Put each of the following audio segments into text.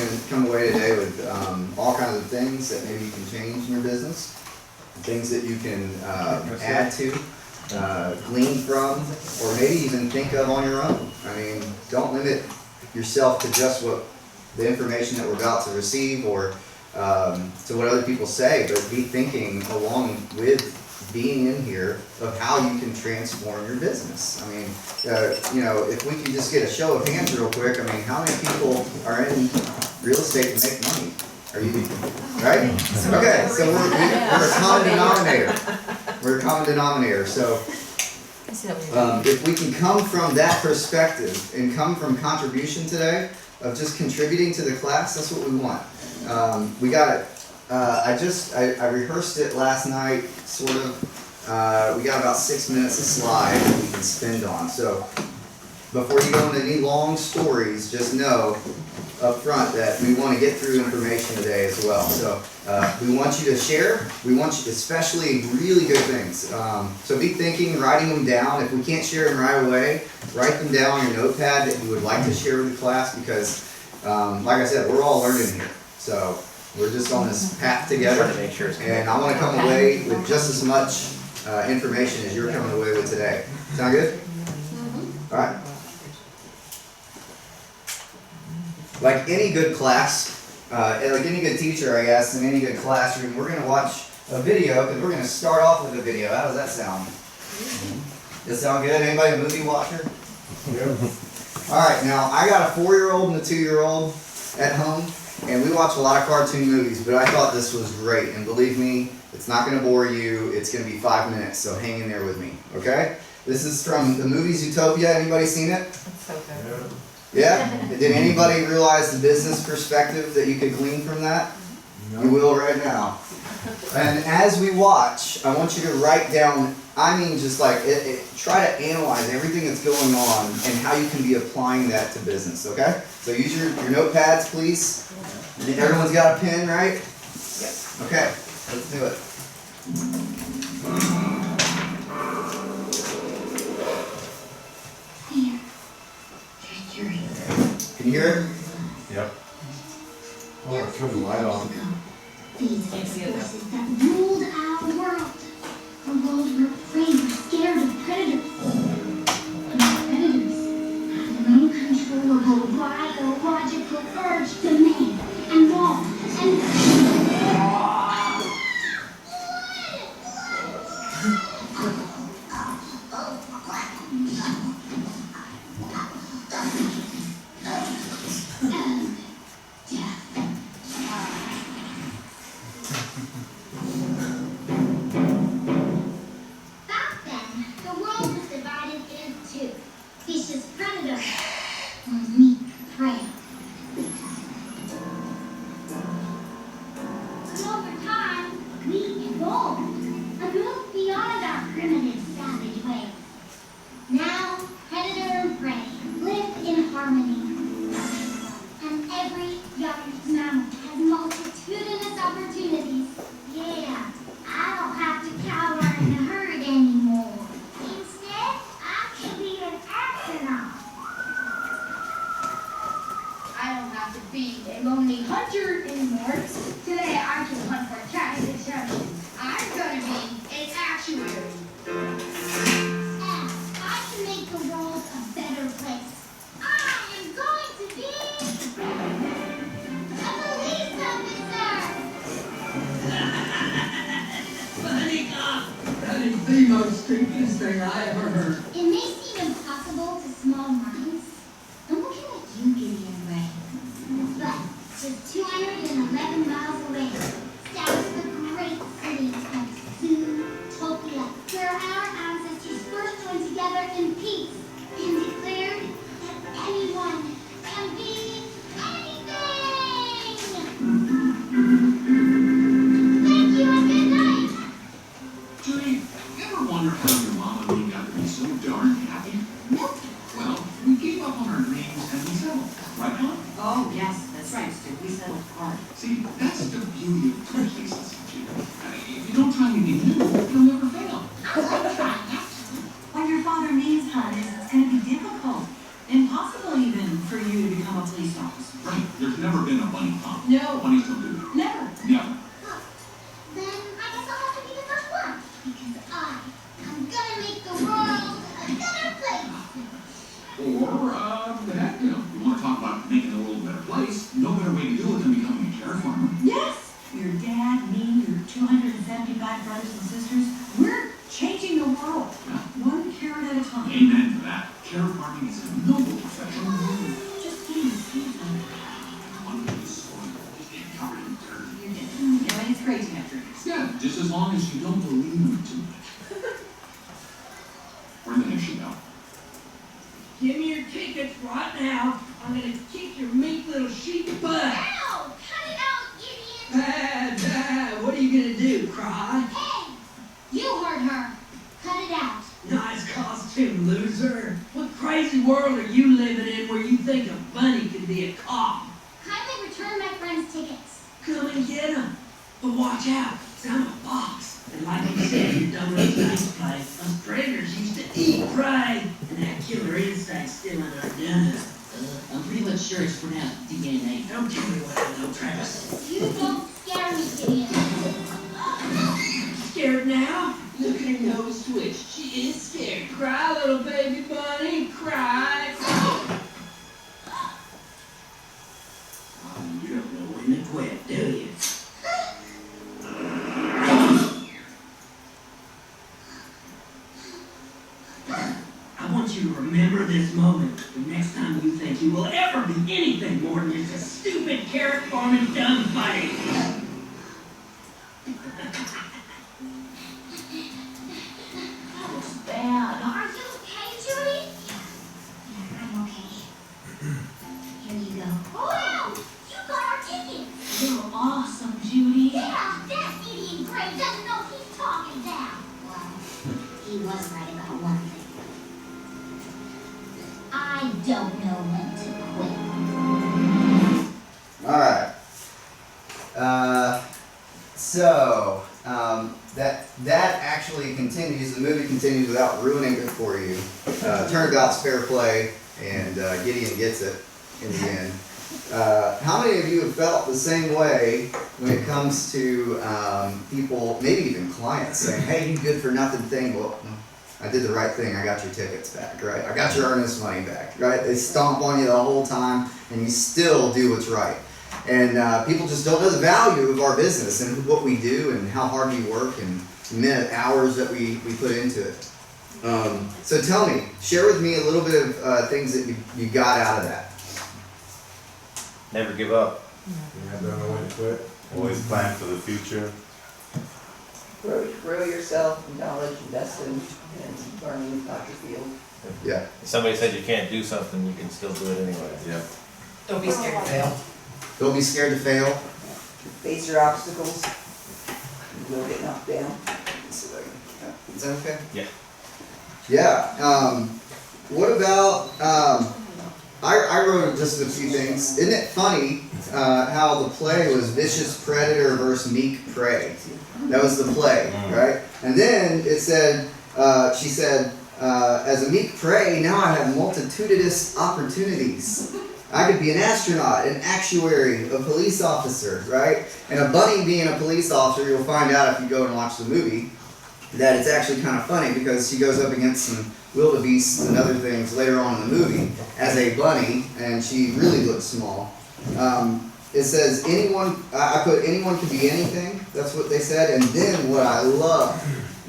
going to come away today with all kinds of things that maybe you can change in your business, things that you can add to, glean from, or maybe even think of on your own. I mean, don't limit yourself to just what the information that we're about to receive or to what other people say, but be thinking along with being in here of how you can transform your business. I mean, you know, if we can just get a show of hands real quick, I mean, how many people are in real estate to make money? Are you, right? Okay, so we're a common denominator. We're a common denominator. So if we can come from that perspective and come from contribution today of just contributing to the class, that's what we want. We got it. I rehearsed it last night, sort of. We got about 6 minutes of slide that we can spend on. So before you go into any long stories, just know up front that we want to get through information today as well. So we want you to share. We want you, especially really good things. So be thinking, writing them down. If we can't share them right away, write them down on your notepad that you would like to share with the class because, like I said, we're all learning here. So we're just on this path together, and I want to come away with just as much information as you're coming away with today. Sound good? All right. Like any good class, like any good teacher, I guess, in any good classroom, we're going to watch a video because we're going to start off with a video. How does that sound? Does that sound good? Anybody a movie watcher? Yep. All right. Now, I got a 4-year-old and a 2-year-old at home. And we watch a lot of cartoon movies, but I thought this was great. And believe me, it's not going to bore you. It's going to be 5 minutes, so hang in there with me, okay? This is from the movie Zootopia. Anybody seen it? It's so good. Yeah? Did anybody realize the business perspective that you could glean from that? No. You will right now. And as we watch, I want you to write down, I mean just like, try to analyze everything that's going on and how you can be applying that to business, okay? So use your notepads, please. Everyone's got a pen, right? Yes. Okay, let's do it. Can you hear it? Yep. Oh, turn the light on. These forces that ruled our world. A world where prey were scared of predators. And predators had an uncontrollable biological urge to mate and maul and the most stupidest thing I ever heard. It may seem impossible to small minds. I'm looking at you, Gideon Ray. But just 211 miles away stands the great city of Zootopia, where our ancestors first joined together in peace and declared that anyone can be anything. Thank you and good night. Judy, you ever wonder how your mom and me got to be so darn happy? Nope. Well, we gave up on our dreams and we settled, right, Mom? Oh, yes, that's right, Stu. We settled hard. See, that's the beauty of two places, Judy. If you don't try anything new, you'll never fail. What your father means, hon, is it's going to be difficult. Impossible even for you to become a police officer. Right, there's never been a huh? No. Bunnies don't do that. Never. Never. Then I guess I'll have to be the first one. Because I'm gonna make the world a better place. Or, heck, you want to talk about making the world a better place, no better way to do it than becoming a carrot farmer. Yes. Your dad, me, your 275 brothers and sisters, we're changing the world. One carrot at a time. Amen for that. Carrot farming is a noble profession. Just getting the seeds on it. Under the soil, and covered in dirt. Yeah, it's great to have dreams. Yeah, just as long as you don't believe them too much. Where the heck she go? Give me your tickets right now. I'm gonna kick your meek little sheep butt. Ow! Cut it out, idiot! Dad, what are you gonna do, cry? Hey! You heard her. Cut it out. Nice costume, loser. What crazy world are you living in where you think a bunny can be a cop? Kindly return my friend's tickets. Come and get them. But watch out, I'm a box. And like you said, you don't know nice place. Us predators used to eat prey, and that killer instinct's still in our DNA. I'm pretty much sure it's pronounced DNA. Don't tell me what I know, Travis. You don't scare me, Gideon. Scared now? Look at her nose twitch. She is scared. Cry, little baby bunny, cry. You don't know when to quit, do you? I want you to remember this moment the next time you think you will ever be anything more than just a stupid carrot farming dumb fighting. That was bad. Are you okay, Judy? Yeah, I'm okay. Here you go. Wow! You got our tickets! You're awesome, Judy. Yeah, that idiot Gray doesn't know he's talking down. Well, he was right about one thing. I don't know when to quit. Alright. That actually continues, the movie continues without ruining it for you. Turnabout's fair play, and Gideon gets it in the end. How many of you have felt the same way when it comes to people, maybe even clients, saying, hey, you good for nothing thing? Well, I did the right thing, I got your tickets back, right? I got your earnest money back, right? They stomp on you the whole time, and you still do what's right. And people just don't know the value of our business and what we do and how hard we work and hours that we put into it. So tell me, share with me a little bit of things that you got out of that. Never give up. Yeah, don't know when to quit. Always plan for the future. Grow yourself, knowledge, invest in, and learning about your field. Yeah. If somebody said you can't do something, you can still do it anyway. Yeah. Don't be scared to fail. Don't be scared to fail. Face your obstacles. You will get knocked down. Is that okay? Yeah. Yeah. What about, I wrote just a few things. Isn't it funny how the play was vicious predator versus meek prey? That was the play, right? And then it said, she said, as a meek prey, now I have multitudinous opportunities. I could be an astronaut, an actuary, a police officer, right? And a bunny being a police officer, you'll find out if you go and watch the movie, that it's actually kind of funny because she goes up against some wildebeests and other things later on in the movie as a bunny, and she really looks small. It says anyone, I put anyone can be anything, that's what they said, and then what I love,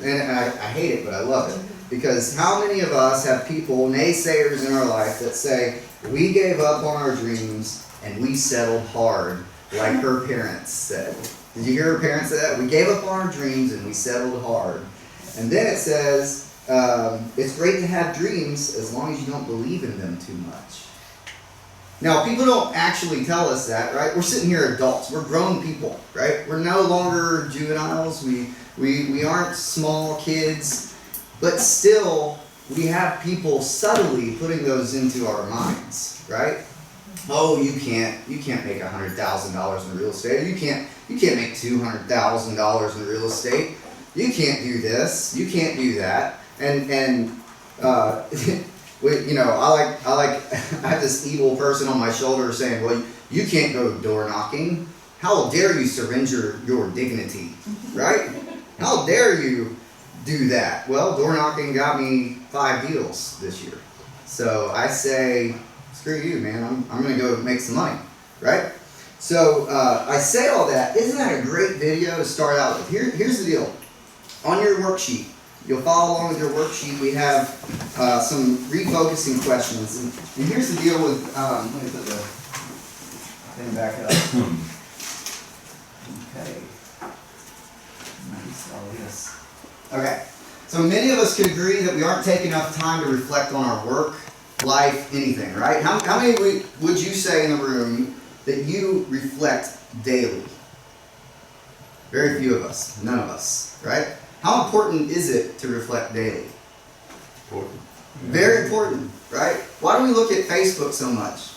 and I hate it, but I love it, because how many of us have people, naysayers in our life that say, we gave up on our dreams and we settled hard, like her parents said. Did you hear her parents say that? We gave up on our dreams and we settled hard. And then it says, it's great to have dreams as long as you don't believe in them too much. Now, people don't actually tell us that, right? We're sitting here adults. We're grown people, right? We're no longer juveniles. We aren't small kids. But still, we have people subtly putting those into our minds, right? Oh, you can't make $100,000 in real estate. You can't make $200,000 in real estate. You can't do this. You can't do that. And you know, I have this evil person on my shoulder saying, well, You can't go door knocking. How dare you surrender your dignity, right? How dare you do that? Well, door knocking got me 5 deals this year. So I say, screw you, man. I'm going to go make some money, right? So I say all that. Isn't that a great video to start out with? Here's the deal. On your worksheet, you'll follow along with your worksheet. We have some refocusing questions. And here's the deal with, let me put the thing back up. Okay. Nice, all this. Okay. So many of us could agree that we aren't taking enough time to reflect on our work, life, anything, right? How many would you say in the room that you reflect daily? Very few of us. None of us, right? How important is it to reflect daily? Important. Very important, right? Why do we look at Facebook so much?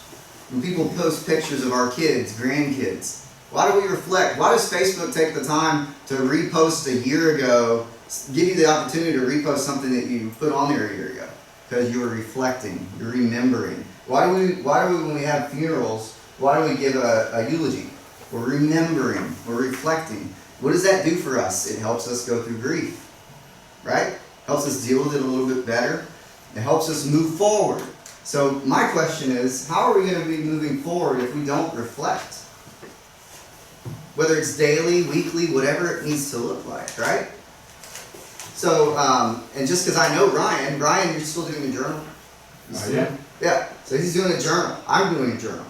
When people post pictures of our kids, grandkids, why do we reflect? Why does Facebook take the time to repost a year ago, give you the opportunity to repost something that you put on there a year ago? Because you're reflecting, you're remembering. Why do we, when we have funerals, why do we give a eulogy? We're remembering, we're reflecting. What does that do for us? It helps us go through grief, right? Helps us deal with it a little bit better. It helps us move forward. So my question is, how are we going to be moving forward if we don't reflect? Whether it's daily, weekly, whatever it needs to look like, right? So, and just because I know Ryan, you're still doing a journal? Yeah. Yeah, so he's doing a journal. I'm doing a journal.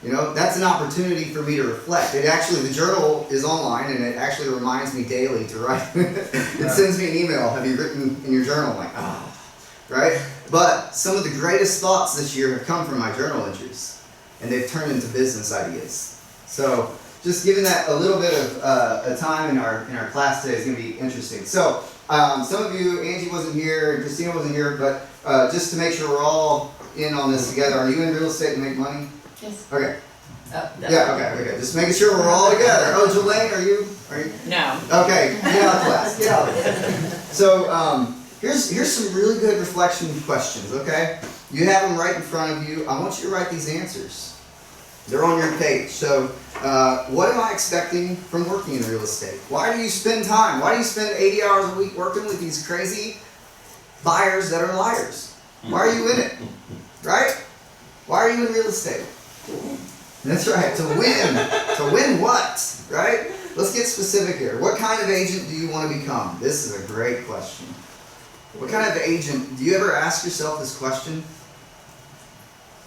You know, that's an opportunity for me to reflect. It actually, the journal is online and it actually reminds me daily to write. It sends me an email, have you written in your journal? I'm like, ah, right? But some of the greatest thoughts this year have come from my journal entries and they've turned into business ideas. So just giving that a little bit of a time in our class today is going to be interesting. So some of you, Angie wasn't here, Christina wasn't here, but just to make sure we're all in on this together, are you in real estate to make money? Yes. Okay. Yeah, Okay. Just making sure we're all together. Oh, Jelaine, are you? No. Okay, get out of class. Get out of there. So here's some really good reflection questions. Okay, you have them right in front of you. I want you to write these answers. They're on your page. So what am I expecting from working in real estate? Why do you spend time? Why do you spend 80 hours a week working with these crazy buyers that are liars? Why are you in it? Right? Why are you in real estate? That's right, to win. To win what? Right? Let's get specific here. What kind of agent do you want to become? This is a great question. What kind of agent, do you ever ask yourself this question?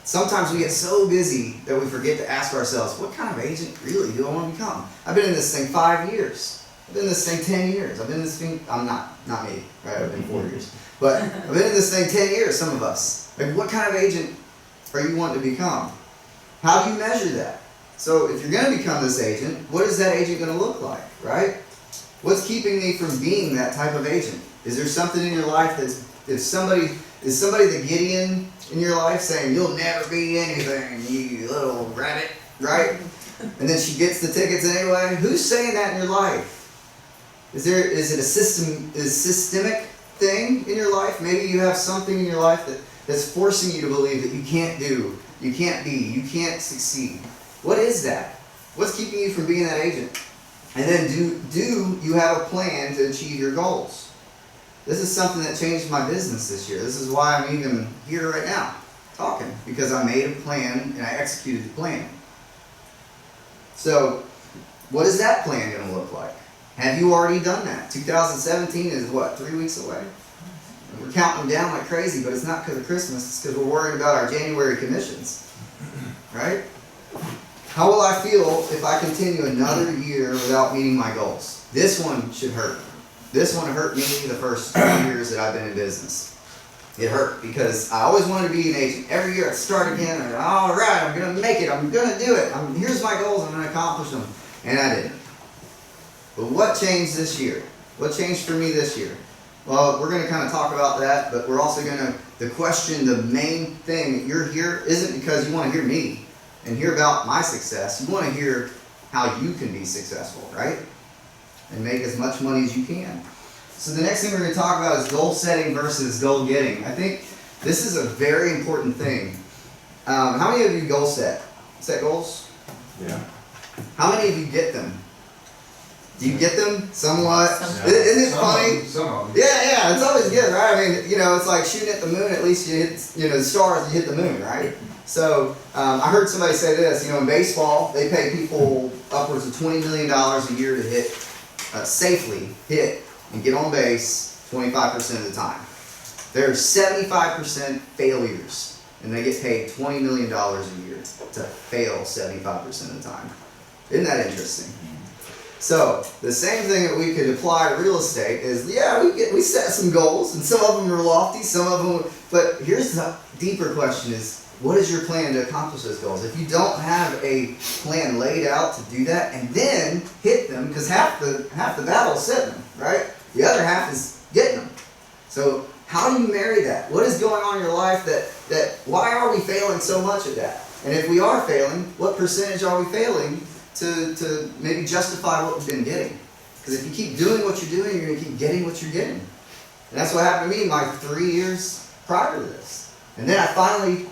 Sometimes we get so busy that we forget to ask ourselves, what kind of agent really do I want to become? I've been in this thing 5 years. I've been in this thing 10 years. I've been in this thing, I'm not me, right? I've been 4 years. But I've been in this thing 10 years, some of us. Like, what kind of agent are you wanting to become? How do you measure that? So if you're going to become this agent, what is that agent going to look like, right? What's keeping me from being that type of agent? Is there something in your life that's, is somebody the Gideon in your life saying, you'll never be anything, you little rabbit, right? And then she gets the tickets anyway? Who's saying that in your life? Is it a systemic thing in your life? Maybe you have something in your life that's forcing you to believe that you can't do, you can't be, you can't succeed. What is that? What's keeping you from being that agent? And then do you have a plan to achieve your goals? This is something that changed my business this year. This is why I'm even here right now, talking, because I made a plan and I executed the plan. So, what is that plan going to look like? Have you already done that? 2017 is what, 3 weeks away? And we're counting down like crazy, but it's not because of Christmas, it's because we're worried about our January commissions, right? How will I feel if I continue another year without meeting my goals? This one should hurt. This one hurt me the first 2 years that I've been in business. It hurt because I always wanted to be an agent. Every year I'd start again, and all right, I'm going to make it. I'm going to do it. Here's my goals. I'm going to accomplish them. And I didn't. But what changed this year? What changed for me this year? Well, we're going to kind of talk about that, but we're also going to, the main thing that you're here isn't because you want to hear me and hear about my success. You want to hear how you can be successful, right? And make as much money as you can. So the next thing we're going to talk about is goal setting versus goal getting. I think this is a very important thing. How many of you goal set? Set goals? Yeah. How many of you get them? Do you get them somewhat? Some- Isn't it funny? Some of them. Yeah, it's always good, right? I mean, it's like shooting at the moon. At least you hit, the stars. You hit the moon, right? So I heard somebody say this. In baseball, they pay people upwards of $20 million a year to hit safely hit and get on base 25% of the time. There are 75% failures, and they get paid $20 million a year to fail 75% of the time. Isn't that interesting? So the same thing that we could apply to real estate is, we set some goals, and some of them are lofty, some of them. But here's the deeper question: is what is your plan to accomplish those goals? If you don't have a plan laid out to do that, and then hit them, because half the battle is setting them, right? The other half is getting them. So how do you marry that? What is going on in your life that why are we failing so much at that? And if we are failing, what percentage are we failing to maybe justify what we've been getting? Because if you keep doing what you're doing, you're going to keep getting what you're getting. And that's what happened to me my 3 years prior to this. And then I finally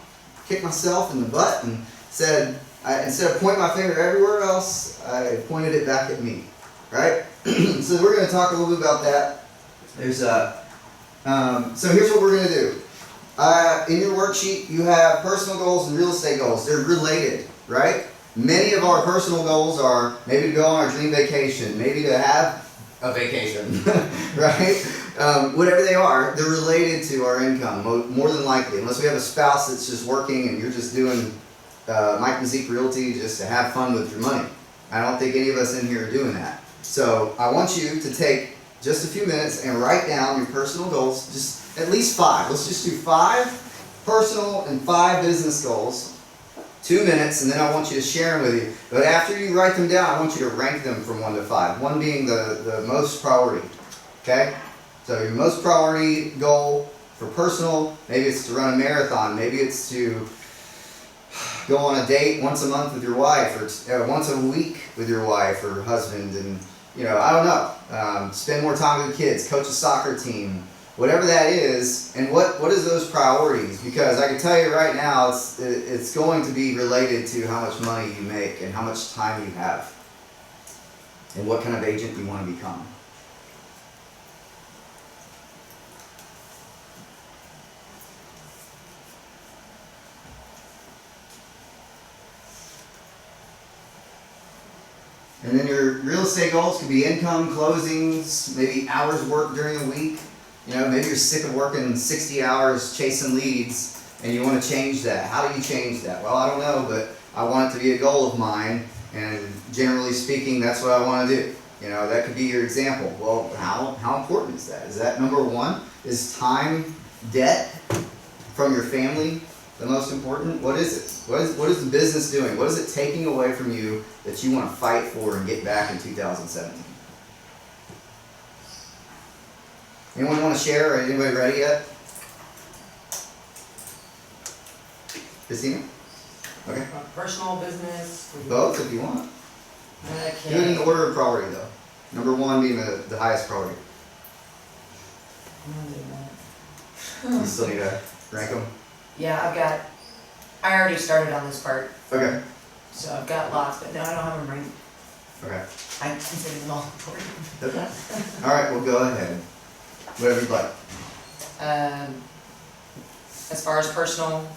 kicked myself in the butt and said, instead of pointing my finger everywhere else, I pointed it back at me. Right? So we're going to talk a little bit about that. There's so here's what we're going to do. In your worksheet, you have personal goals and real estate goals. They're related, right? Many of our personal goals are maybe to go on our dream vacation, maybe to have a vacation, right? Whatever they are, they're related to our income, more than likely. Unless we have a spouse that's just working and you're just doing Mike and Zeke Realty just to have fun with your money. I don't think any of us in here are doing that. So I want you to take just a few minutes and write down your personal goals, just at least 5. Let's just do 5 personal and 5 business goals. 2 minutes, and then I want you to share them with you. But after you write them down, I want you to rank them from 1 to 5. 1 being the most priority. Okay? So your most priority goal for personal, maybe it's to run a marathon, maybe it's to go on a date once a month with your wife, or once a week with your wife or husband, and I don't know. Spend more time with the kids, coach a soccer team. Whatever that is, and what is those priorities? Because I can tell you right now, it's going to be related to how much money you make and how much time you have, and what kind of agent you want to become. And then your real estate goals could be income, closings, maybe hours worked during the week. Maybe you're sick of working 60 hours chasing leads and you want to change that. How do you change that? Well, I don't know, but I want it to be a goal of mine, and generally speaking, that's what I want to do. That could be your example. Well, how important is that? Is that number 1? Is time, debt from your family the most important? What is it? What is the business doing? What is it taking away from you that you want to fight for and get back in 2017? Anyone want to share, or anybody ready yet? Christina? Okay. Personal business. Both if you want. Okay. Do it in the order of priority though. Number 1 being the highest priority. You still need to rank them? Yeah, I already started on this part, Okay. so I've got lots, but no, I don't have them ranked. Okay. I consider them all important. Okay. Alright, well go ahead. Whatever you'd like. As far as personal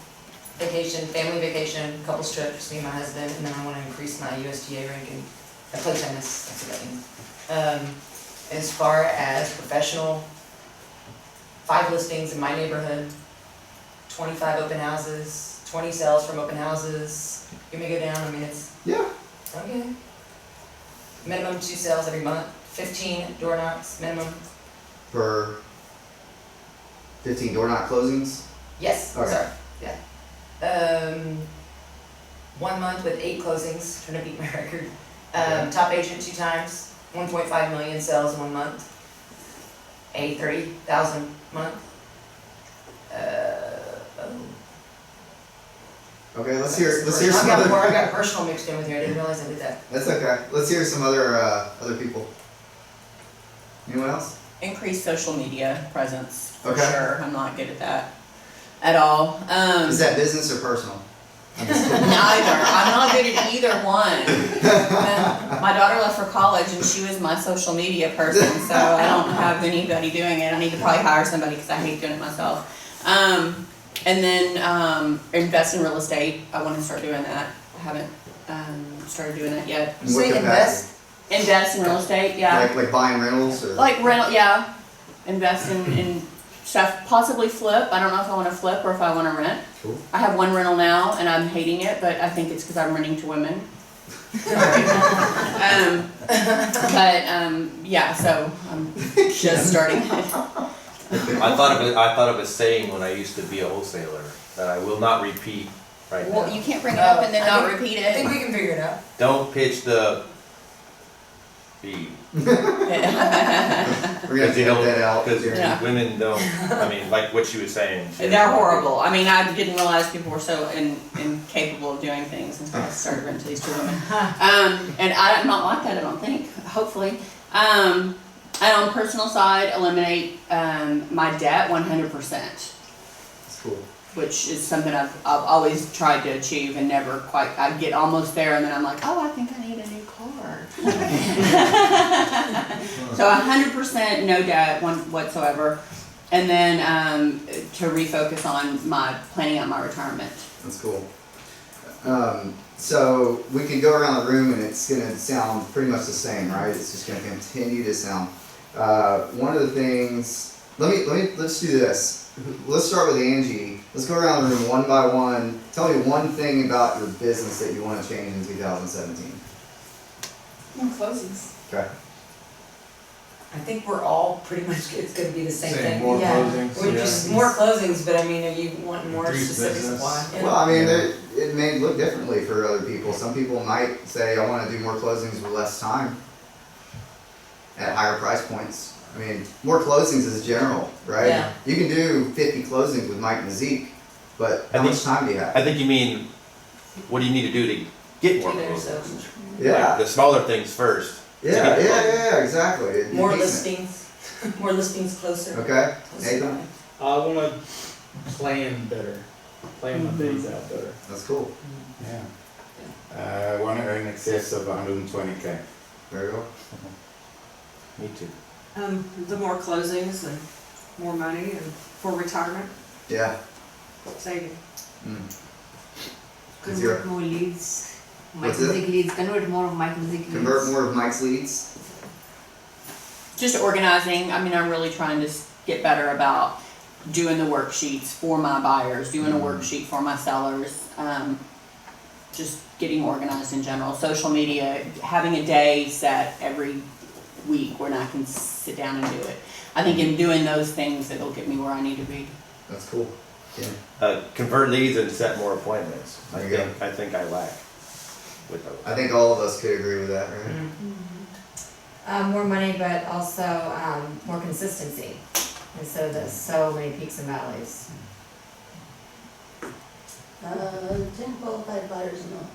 vacation, family vacation, couples trips, me and my husband, and then I want to increase my USDA ranking. I play tennis, that's what that means. As far as professional, 5 listings in my neighborhood, 25 open houses, 20 sales from open houses. Give me a go down, I mean it's, Yeah. okay. Minimum 2 sales every month, 15 door knocks, minimum. For 15 door knock closings? Yes, Okay. sorry, yeah. 1 month with 8 closings, trying to beat my record. Top agent 2 times, 1.5 million sales in 1 month. A 30,000 month. Okay, let's hear I've some got more, I've other. got personal mixed in with here, I didn't realize I did that. That's okay. Let's hear some other people. Anyone else? Increase social media presence, for Okay. sure. I'm not good at that at all. Is that business or personal? I'm just kidding. Neither. I'm not good at either one. My daughter left for college and she was my social media person, so I don't have anybody doing it. I need to probably hire somebody because I hate doing it myself. And then invest in real estate. I want to start doing that. I haven't started doing that yet. In what Say capacity? invest. Invest in real estate, yeah. Like buying rentals or? Like rental, yeah. Invest in stuff, possibly flip. I don't know if I want to flip or if I want to rent. Cool. I have one rental now and I'm hating it, but I think it's because I'm renting to women. Yeah, so I'm just starting. I thought of a saying when I used to be a wholesaler that I will not repeat right Well, now. you can't bring it up and then I not think- repeat I think it. we can figure it out. Don't pitch the fee. We're gonna Because you edit don't, that out. because Yeah. women don't, I mean, like what she was saying. They're horrible. I mean, I didn't realize people were so incapable of doing things until I started renting to these two women. And I'm not like that, I don't think, hopefully. And on the personal side, eliminate my debt 100%. That's cool. Which is something I've always tried to achieve and never quite, I get almost there and then I'm like, oh, I think I need a new car. So 100% no debt whatsoever. And then to refocus on planning out my retirement. That's cool. So we could go around the room and it's gonna sound pretty much the same, right? It's just gonna continue to sound. One of the things, let's do this. Let's start with Angie. Let's go around the room one by one. Tell me one thing about your business that you want to change in 2017. More closings. Okay. I think we're all pretty much, it's gonna be the same thing. More Yeah. closings. We're just more closings, but I mean, are you wanting more Increased specifics of business. why? Yeah. Well, I mean, it may look differently for other people. Some people might say, I want to do more closings with less time at higher price points. I mean, more closings is general, right? Yeah. You can do 50 closings with Mike and Zeke, but how much time do you have? I think you mean, what do you need to do to get more Do there, closings? so. Yeah, Like the smaller things first. to yeah, get the closings. yeah, exactly. It'd be More decent. listings, more listings closer. Okay, Closer Nathan, by. I want to plan better, plan my days out better. that's cool. Yeah. I want to earn in excess of 120K. There you go. Me too. The more closings and more money and for retirement, Yeah. saving. Zero. Convert more leads. What's Mike's it? leads. Convert more of Mike's leads. Convert more of Mike's leads. Just organizing. I mean, I'm really trying to get better about doing the worksheets for my buyers, doing a worksheet for my sellers, just getting organized in general. Social media, having a day set every week when I can sit down and do it. I think in doing those things, it'll get me where I need to be. That's cool. Yeah. Convert leads and set more appointments. There you go. I think I lack with those. I think all of us could agree with that, right? More money, but also more consistency. Instead of the so many peaks and valleys. 10 qualified buyers and all.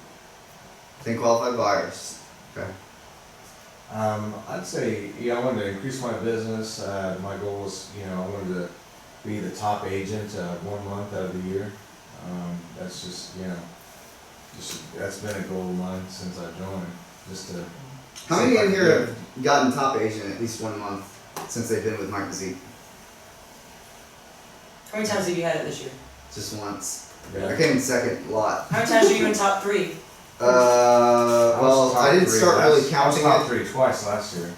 10 qualified buyers. Okay. I'd say, I wanted to increase my business. My goal was, I wanted to be the top agent 1 month out of the year. That's just, that's been a goal of mine since I joined. Just to. How many in here have gotten top agent at least 1 month since they've been with Mike and Zeke? How many times have you had it this year? Just once. Yeah. I came in second a lot. How many times are you in top 3? Well, I didn't start really counting I was top it. 3 twice last year.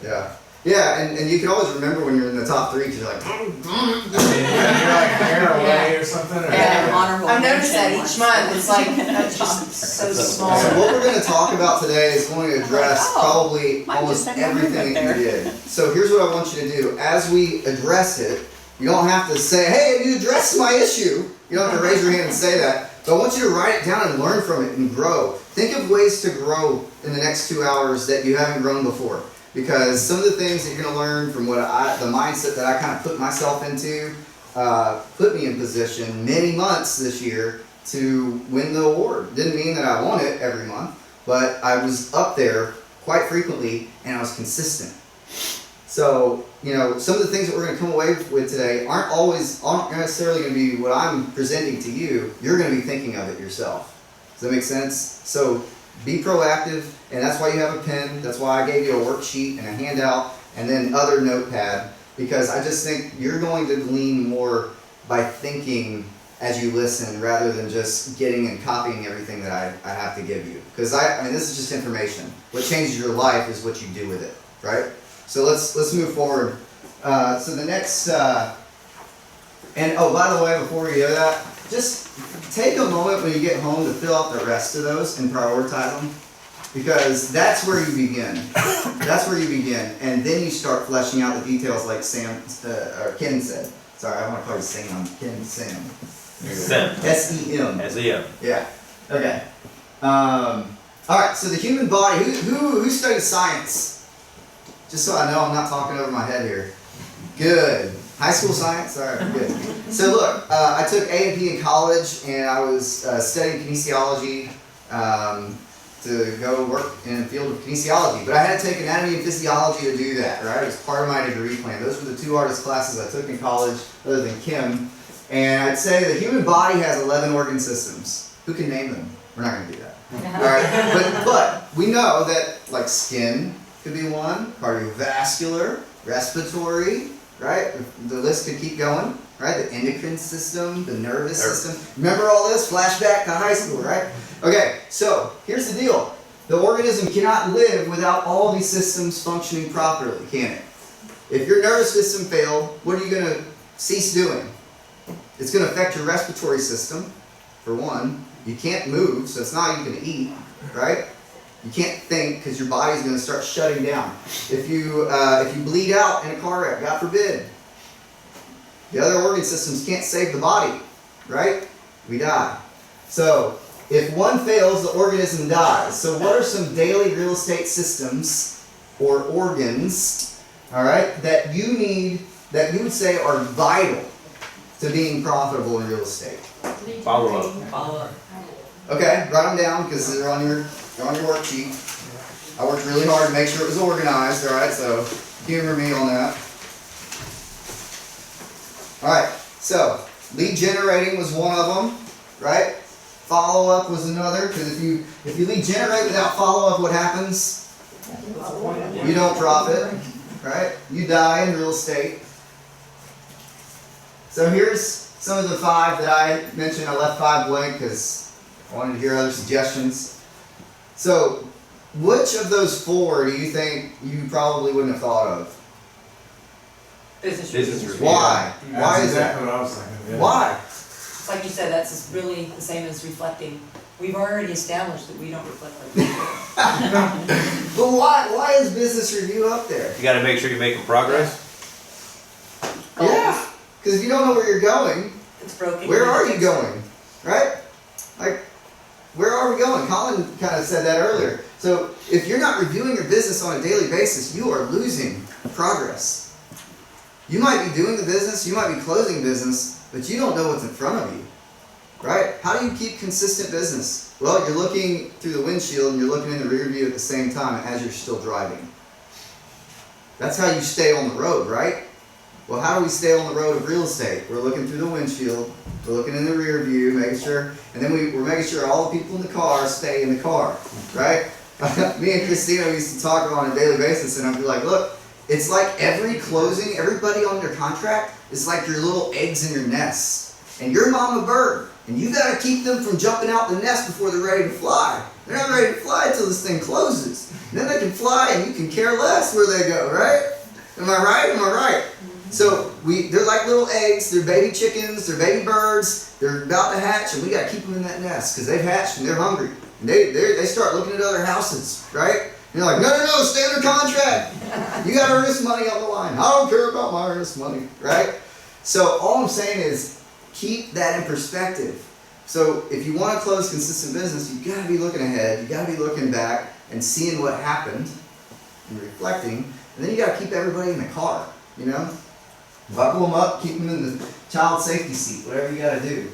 Yeah. Yeah, and you can always remember when you're in the top 3 because you're like, You're like a hair away or something. Or Yeah, honorable I've noticed that mention each once. month, it's like, that's just so small. So what we're going to talk about today is going to address Oh, probably might almost just have my everything movement that you there. did. So here's what I want you to do. As we address it, you don't have to say, hey, you addressed my issue. You don't have to raise your hand and say that. But I want you to write it down and learn from it and grow. Think of ways to grow in the next 2 hours that you haven't grown before. Because some of the things that you're going to learn from the mindset that I kind of put myself into, put me in position many months this year to win the award. Didn't mean that I won it every month, but I was up there quite frequently and I was consistent. So, some of the things that we're gonna come away with today aren't necessarily gonna be what I'm presenting to you. You're gonna be thinking of it yourself. Does that make sense? So be proactive, and that's why you have a pen. That's why I gave you a worksheet and a handout and then other notepad, because I just think you're going to glean more by thinking as you listen rather than just getting and copying everything that I have to give you. Because I mean, this is just information. What changes your life is what you do with it, right? So let's move forward. So the next, and oh, by the way, before we do that, just take a moment when you get home to fill out the rest of those and prioritize them, because that's where you begin. That's where you begin, and then you start fleshing out the details, like Ken said. Sorry, I want to call you Sam. Ken, Sam. Sem. S-E-M. S-E-M. Yeah. Okay. All right. So the human body. Who studies science? Just so I know I'm not talking over my head here. Good. High school science? All right, good. So look, I took A&P in college, and I was studying kinesiology to go work in the field of kinesiology. But I had to take anatomy and physiology to do that, right? It was part of my degree plan. Those were the two hardest classes I took in college, other than chem. And I'd say the human body has 11 organ systems. Who can name them? We're not going to do that. All right, but we know that, like, skin could be one, cardiovascular, respiratory, right? The list could keep going, right? The endocrine system, the nervous system. Remember all this? Flashback to high school, right? Okay, so here's the deal. The organism cannot live without all these systems functioning properly, can it? If your nervous system failed, what are you going to cease doing? It's going to affect your respiratory system, for one. You can't move, so it's not how you're going to eat, right? You can't think because your body's going to start shutting down. If you bleed out in a car wreck, God forbid, the other organ systems can't save the body, right? We die. So if one fails, the organism dies. So what are some daily real estate systems or organs, all right, that you need, that you would say are vital to being profitable in real estate? Follow up. Follow up. Okay, write them down because they're on your worksheet. I worked really hard to make sure it was organized, all right, so humor me on that. All right, so lead generating was one of them, right? Follow-up was another, because if you lead generate without follow-up, what happens? You don't profit, right? You die in real estate. So here's some of the 5 that I mentioned. I left 5 blank because I wanted to hear other suggestions. So which of those 4 do you think you probably wouldn't have thought of? Business review. Why? That's Why is exactly that? what I was thinking. Yeah. Why? Like you said, that's really the same as reflecting. We've already established that we don't reflect like that. But why is business review up there? You gotta make sure you're making progress. Yeah. Because if you don't know where you're going, It's broken. where are you going? Right? Like, where are we going? Colin kind of said that earlier. So if you're not reviewing your business on a daily basis, you are losing progress. You might be doing the business, you might be closing business, but you don't know what's in front of you. Right? How do you keep consistent business? Well, you're looking through the windshield and you're looking in the rear view at the same time as you're still driving. That's how you stay on the road, right? Well, how do we stay on the road of real estate? We're looking through the windshield, we're looking in the rear view, making sure, and then we're making sure all the people in the car stay in the car, right? Me and Christina used to talk on a daily basis, and I'd be like, look, it's like every closing, everybody on your contract is like your little eggs in your nest. And you're mama bird, and you gotta keep them from jumping out the nest before they're ready to fly. They're not ready to fly until this thing closes. And then they can fly, and you can care less where they go, right? Am I right? Am I right? So they're like little eggs, they're baby chickens, they're baby birds, they're about to hatch, and we gotta keep them in that nest because they've hatched and they're hungry. And they start looking at other houses, right? And you're like, no, stay under contract. You got earnest money on the line. I don't care about my earnest money, right? So all I'm saying is keep that in perspective. So if you want to close consistent business, you got to be looking ahead. You got to be looking back and seeing what happened and reflecting. And then you got to keep everybody in the car, you know? Buckle them up, keep them in the child safety seat, whatever you got to do.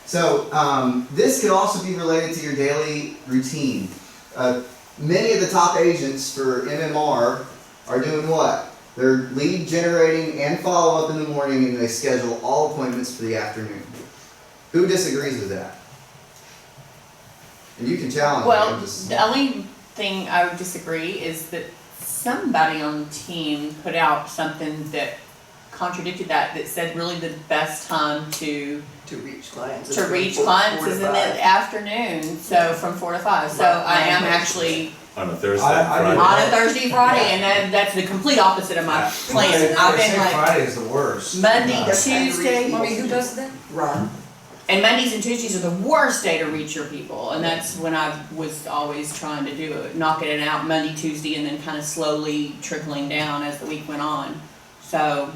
So this could also be related to your daily routine. Many of the top agents for MMR are doing what? They're lead generating and follow up in the morning, and they schedule all appointments for the afternoon. Who disagrees with that? And you can challenge me. Well, I'm just- the only thing I would disagree is that somebody on the team put out something that contradicted that said really the best time to reach clients. reach clients is in the afternoon, so from 4 to 5. So I am actually On a Thursday, I Friday. on a Thursday, Friday, and that's the complete opposite of my plan. I've been like Friday is the worst. Monday, Uh, Tuesday, Mommy, who does that? Ron. and Mondays and Tuesdays are the worst day to reach your people, and that's when I was always trying to do it, knocking it out Monday, Tuesday, and then kind of slowly trickling down as the week went on. So,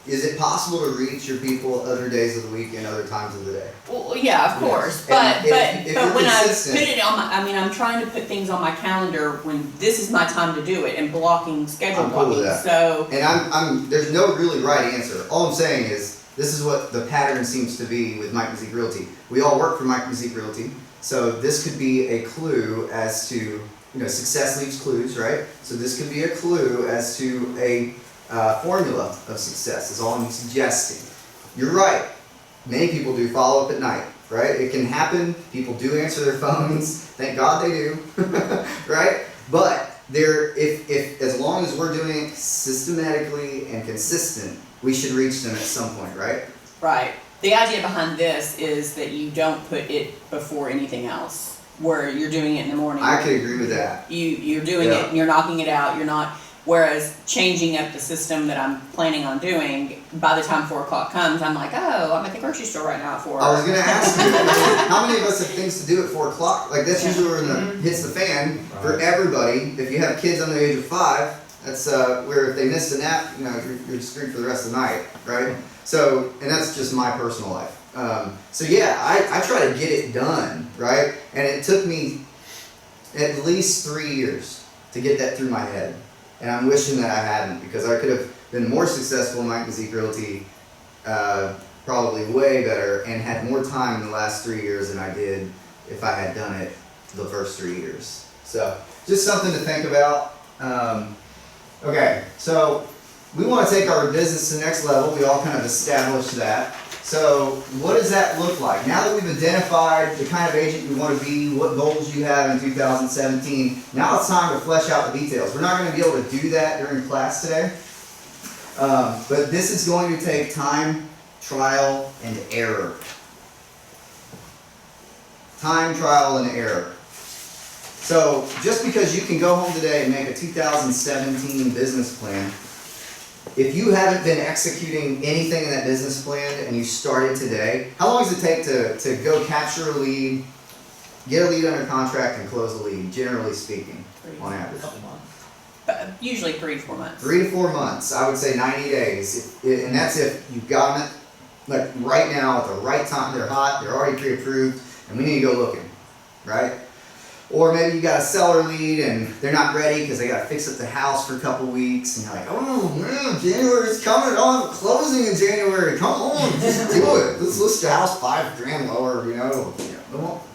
Is it possible to reach your people other days of the week and other times of the day? well, yeah, of course, but And if you're when I consistent- put it on my, I mean, I'm trying to put things on my calendar when this is my time to do it, and blocking, schedule I'm cool with blocking, that. so. And there's no really right answer. All I'm saying is, this is what the pattern seems to be with Mike and Zeke Realty. We all work for Mike and Zeke Realty, so this could be a clue as to, success leaves clues, right? So this could be a clue as to a formula of success, is all I'm suggesting. You're right. Many people do follow up at night, right? It can happen. People do answer their phones. Thank God they do, right? But if as long as we're doing it systematically and consistent, we should reach them at some point, right? Right. The idea behind this is that you don't put it before anything else, where you're doing it in the morning. I could agree with that. You're doing Yeah. it and you're knocking it out, you're not, whereas changing up the system that I'm planning on doing, by the time 4 o'clock comes, I'm like, oh, I'm at the grocery store right now at 4. I was gonna ask you, how many of us have things to do at 4 o'clock? Like that's usually where the hits the fan for everybody. If you have kids under the age of 5, that's where if they miss a nap, you're screwed for the rest of the night, right? So, and that's just my personal life. So yeah, I try to get it done, right? And it took me at least 3 years to get that through my head. And I'm wishing that I hadn't, because I could have been more successful in Mike and Zeke Realty, probably way better, and had more time in the last 3 years than I did if I had done it the first 3 years. So, just something to think about. Okay, so we want to take our business to the next level. We all kind of established that. So what does that look like? Now that we've identified the kind of agent you want to be, what goals you have in 2017, now it's time to flesh out the details. We're not going to be able to do that during class today, but this is going to take time, trial, and error. Time, trial, and error. So just because you can go home today and make a 2017 business plan, if you haven't been executing anything in that business plan and you started today, how long does it take to go capture a lead, get a lead under contract, and close a lead, generally speaking, on average? But usually 3 to 4 months. 3 to 4 months. I would say 90 days. And that's if you've got them like right now at the right time. They're hot, they're already pre-approved, and we need to go looking, right? Or maybe you got a seller lead and they're not ready because they got to fix up the house for a couple weeks, and you're like, oh man, January's coming, I don't have a closing in January, come on, just do it. Let's list the house $5,000 lower,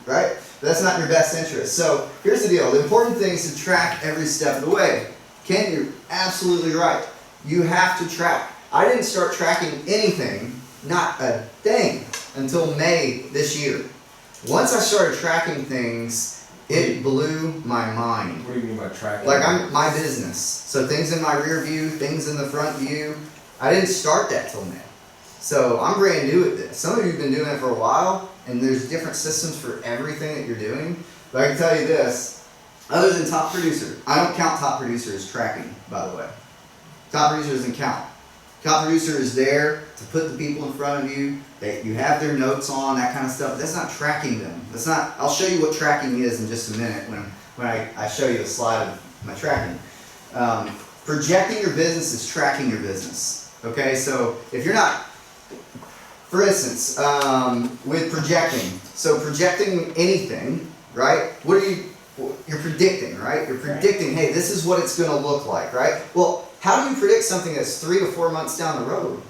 right? But that's not in your best interest. So here's the deal, the important thing is to track every step of the way. Ken, you're absolutely right. You have to track. I didn't start tracking anything, not a thing, until May this year. Once I started tracking things, it blew my mind. What do you mean by tracking? Like my business. So things in my rear view, things in the front view. I didn't start that till May. So I'm brand new at this. Some of you have been doing it for a while, and there's different systems for everything that you're doing. But I can tell you this, other than top producer, I don't count top producer as tracking, by the way. Top producer doesn't count. Top producer is there to put the people in front of you, that you have their notes on, that kind of stuff. That's not tracking them. That's not, I'll show you what tracking is in just a minute when I show you a slide of my tracking. Projecting your business is tracking your business. Okay, so if you're not, for instance, with projecting, so projecting anything, right? You're predicting, right? You're predicting, hey, this is what it's going to look like, right? Well, how do you predict something that's 3 to 4 months down the road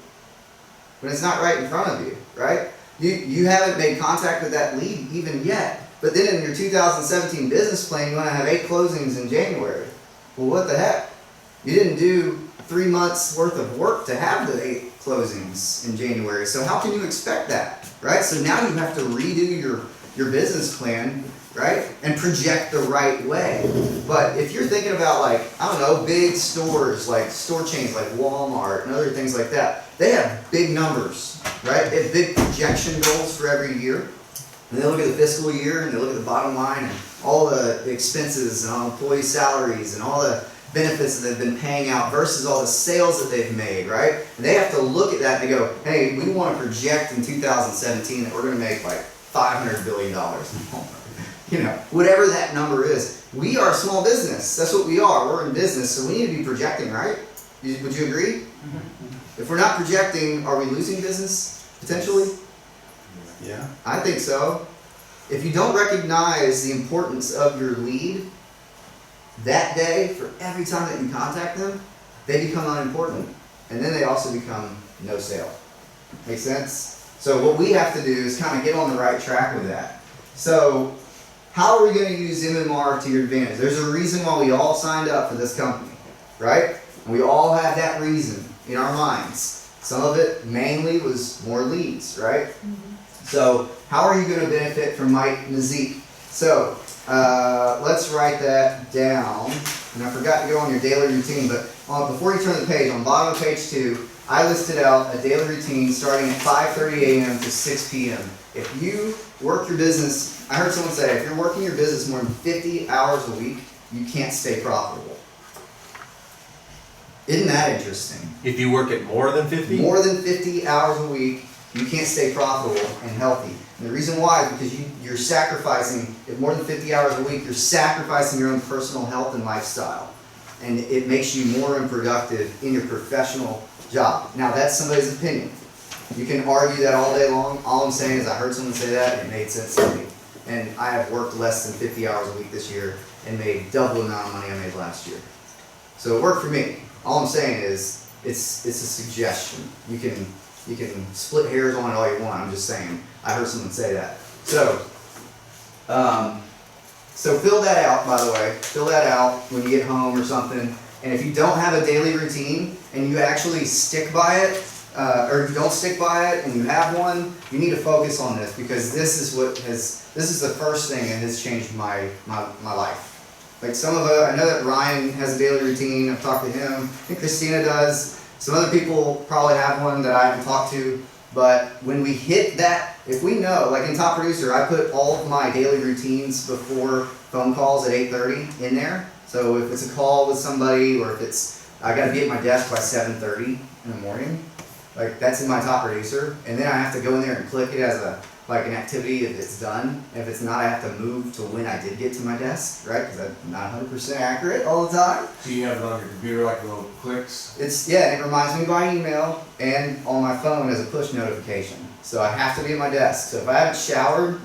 when it's not right in front of you, right? You haven't made contact with that lead even yet, but then in your 2017 business plan, you want to have 8 closings in January. Well, what the heck? You didn't do 3 months worth of work to have the 8 closings in January. So how can you expect that, right? So now you have to redo your business plan, right? And project the right way. But if you're thinking about like, I don't know, big stores, like store chains like Walmart and other things like that, they have big numbers, right? They have big projection goals for every year. And they look at the fiscal year and they look at the bottom line and all the expenses and all employee salaries and all the benefits that they've been paying out versus all the sales that they've made, right? And they have to look at that and they go, hey, we want to project in 2017 that we're going to make like $500 billion. You know, whatever that number is. We are a small business. That's what we are. We're in business, so we need to be projecting, right? Would you agree? Mm-hmm. If we're not projecting, are we losing business, potentially? Yeah. I think so. If you don't recognize the importance of your lead that day for every time that you contact them, they become unimportant. And then they also become no sale. Make sense? So what we have to do is kind of get on the right track with that. So how are we going to use MMR to your advantage? There's a reason why we all signed up for this company, right? And we all have that reason in our minds. Some of it mainly was more leads, right? Mm-hmm. So how are you going to benefit from Mike and Zeke? So let's write that down. And I forgot to go on your daily routine, but before you turn the page, on the bottom of page 2, I listed out a daily routine starting at 5:30 a.m. to 6 p.m. If you work your business, I heard someone say, if you're working your business more than 50 hours a week, you can't stay profitable. Isn't that interesting? If you work at more than 50? More than 50 hours a week, you can't stay profitable and healthy. And the reason why is because you're sacrificing, at more than 50 hours a week, you're sacrificing your own personal health and lifestyle. And it makes you more unproductive in your professional job. Now, that's somebody's opinion. You can argue that all day long. All I'm saying is I heard someone say that and it made sense to me. And I have worked less than 50 hours a week this year and made double the amount of money I made last year. So it worked for me. All I'm saying is it's a suggestion. You can split hairs on it all you want. I'm just saying. I heard someone say that. So fill that out, by the way. Fill that out when you get home or something. And if you don't have a daily routine and you actually stick by it, or if you don't stick by it and you have one, you need to focus on this because this is the first thing that has changed my life. Like I know that Ryan has a daily routine. I've talked to him. I think Christina does. Some other people probably have one that I haven't talked to. But when we hit that, if we know, like in Top Producer, I put all of my daily routines before phone calls at 8:30 in there. So if it's a call with somebody or if it's, I got to be at my desk by 7:30 in the morning, like that's in my Top Producer. And then I have to go in there and click it as an activity if it's done. And if it's not, I have to move to when I did get to my desk, right? Because I'm not 100% accurate all the time. So you have it on your computer like little clicks? It reminds me by email and on my phone as a push notification. So I have to be at my desk. So if I haven't showered,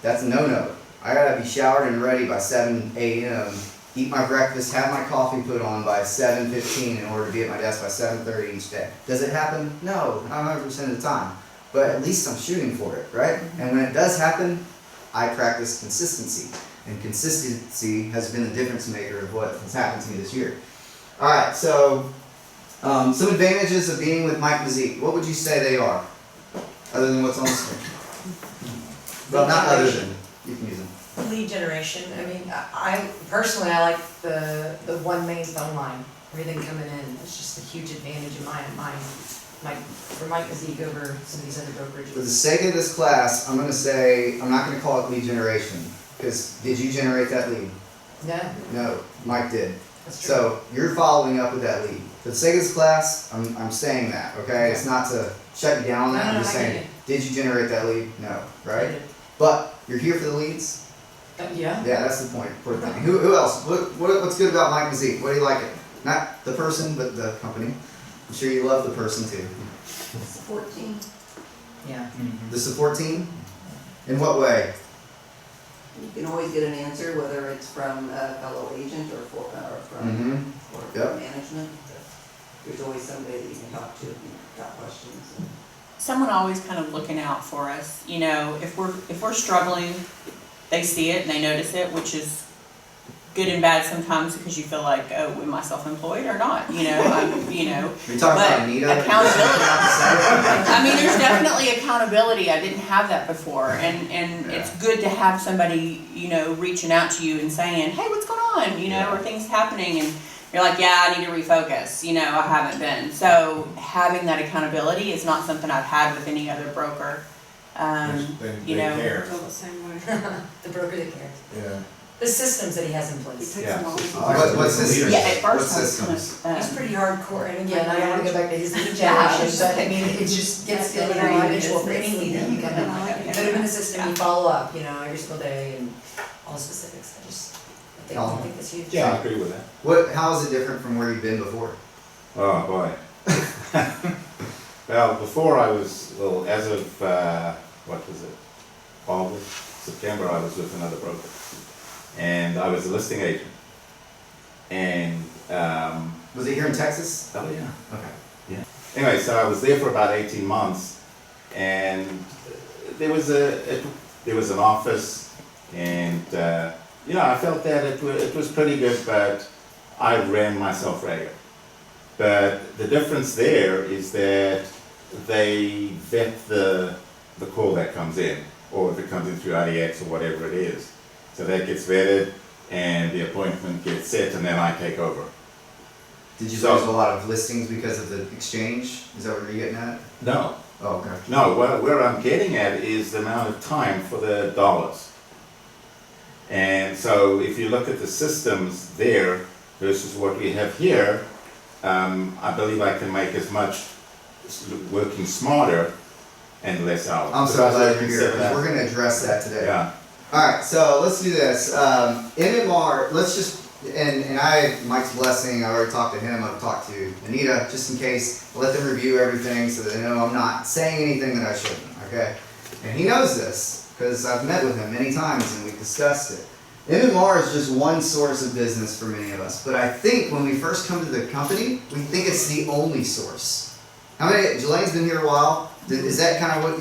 that's a no-no. I gotta be showered and ready by 7 a.m., eat my breakfast, have my coffee put on by 7:15 in order to be at my desk by 7:30 each day. Does it happen? No, not 100% of the time. But at least I'm shooting for it, right? And when it does happen, I practice consistency. And consistency has been the difference maker of what has happened to me this year. All right, so some advantages of being with Mike and Zeke. What would you say they are? Other than what's on the screen? Well, not other than. You can use them. Lead generation, I mean, I personally, I like the one main phone line, everything coming in, it's just a huge advantage in my mind. For Mike and Zeke over some of these other brokerages. For the sake of this class, I'm going to say, I'm not going to call it lead generation, because did you generate that lead? No. No, Mike did. That's true. So you're following up with that lead. For the sake of this class, I'm saying that, okay? It's not to shut you down on that, I'm just saying, did you generate that lead? No, right? But you're here for the leads? Yeah. Yeah, that's the point. Important thing. Who else? What's good about Mike and Zeke? What do you like it? Not the person, but the company. I'm sure you love the person too. Support team. Yeah. Mm-hmm. The support team? In what way? You can always get an answer, whether it's from a fellow agent or from management. There's always somebody that you can talk to if you've got questions. Someone always kind of looking out for us. You know, if we're struggling, they see it and they notice it, which is good and bad sometimes because you feel like, oh, am I self-employed or not? You know, You're talking about but Anita? accountability. I mean, there's definitely accountability. I didn't have that before, and it's good to have somebody, reaching out to you and saying, hey, what's going on? Or things happening, and you're like, yeah, I need to refocus. I haven't been. So having that accountability is not something I've had with any other broker. They care. Feel the same way. The broker that cares. Yeah. The systems that he has in It place. takes Yeah. a while. What systems? Yeah, at What first I was systems? kind of, He's pretty hardcore, and again, I don't wanna go back to his lead generation, but I mean, it just gets to, eventual for any lead that you come in. Put him in the system, you follow up, every single day and all the specifics, I think that's huge. Yeah, I agree with that. How is it different from where you've been before? Oh, boy. Well, before I was, as of, what was it? August, September, I was with another broker. And I was a listing agent. And, Was it here in Texas? oh yeah. Okay. Anyway, so I was there for about 18 months, and there was an office, and I felt that it was pretty good, but I ran myself ragged. But the difference there is that they vet the call that comes in, or if it comes in through IDX or whatever it is. So that gets vetted, and the appointment gets set, and then I take over. Did you So- lose a lot of listings because of the exchange? Is that what you're getting at? No, Oh, okay. no, where I'm getting at is the amount of time for the dollars. And so if you look at the systems there versus what we have here, I believe I can make as much working smarter and less hours. I'm so Because I was glad working you're here, 7 because we're hours. gonna address that today. Yeah, Alright, so let's do this. MMR, let's just, and Mike's blessing, I already talked to him, I've talked to Anita, just in case, let them review everything so that they know I'm not saying anything that I shouldn't, okay? And he knows this, because I've met with him many times and we've discussed it. MMR is just one source of business for many of us, but I think when we first come to the company, we think it's the only source. How many, Jelane's been here a while, is that kind of what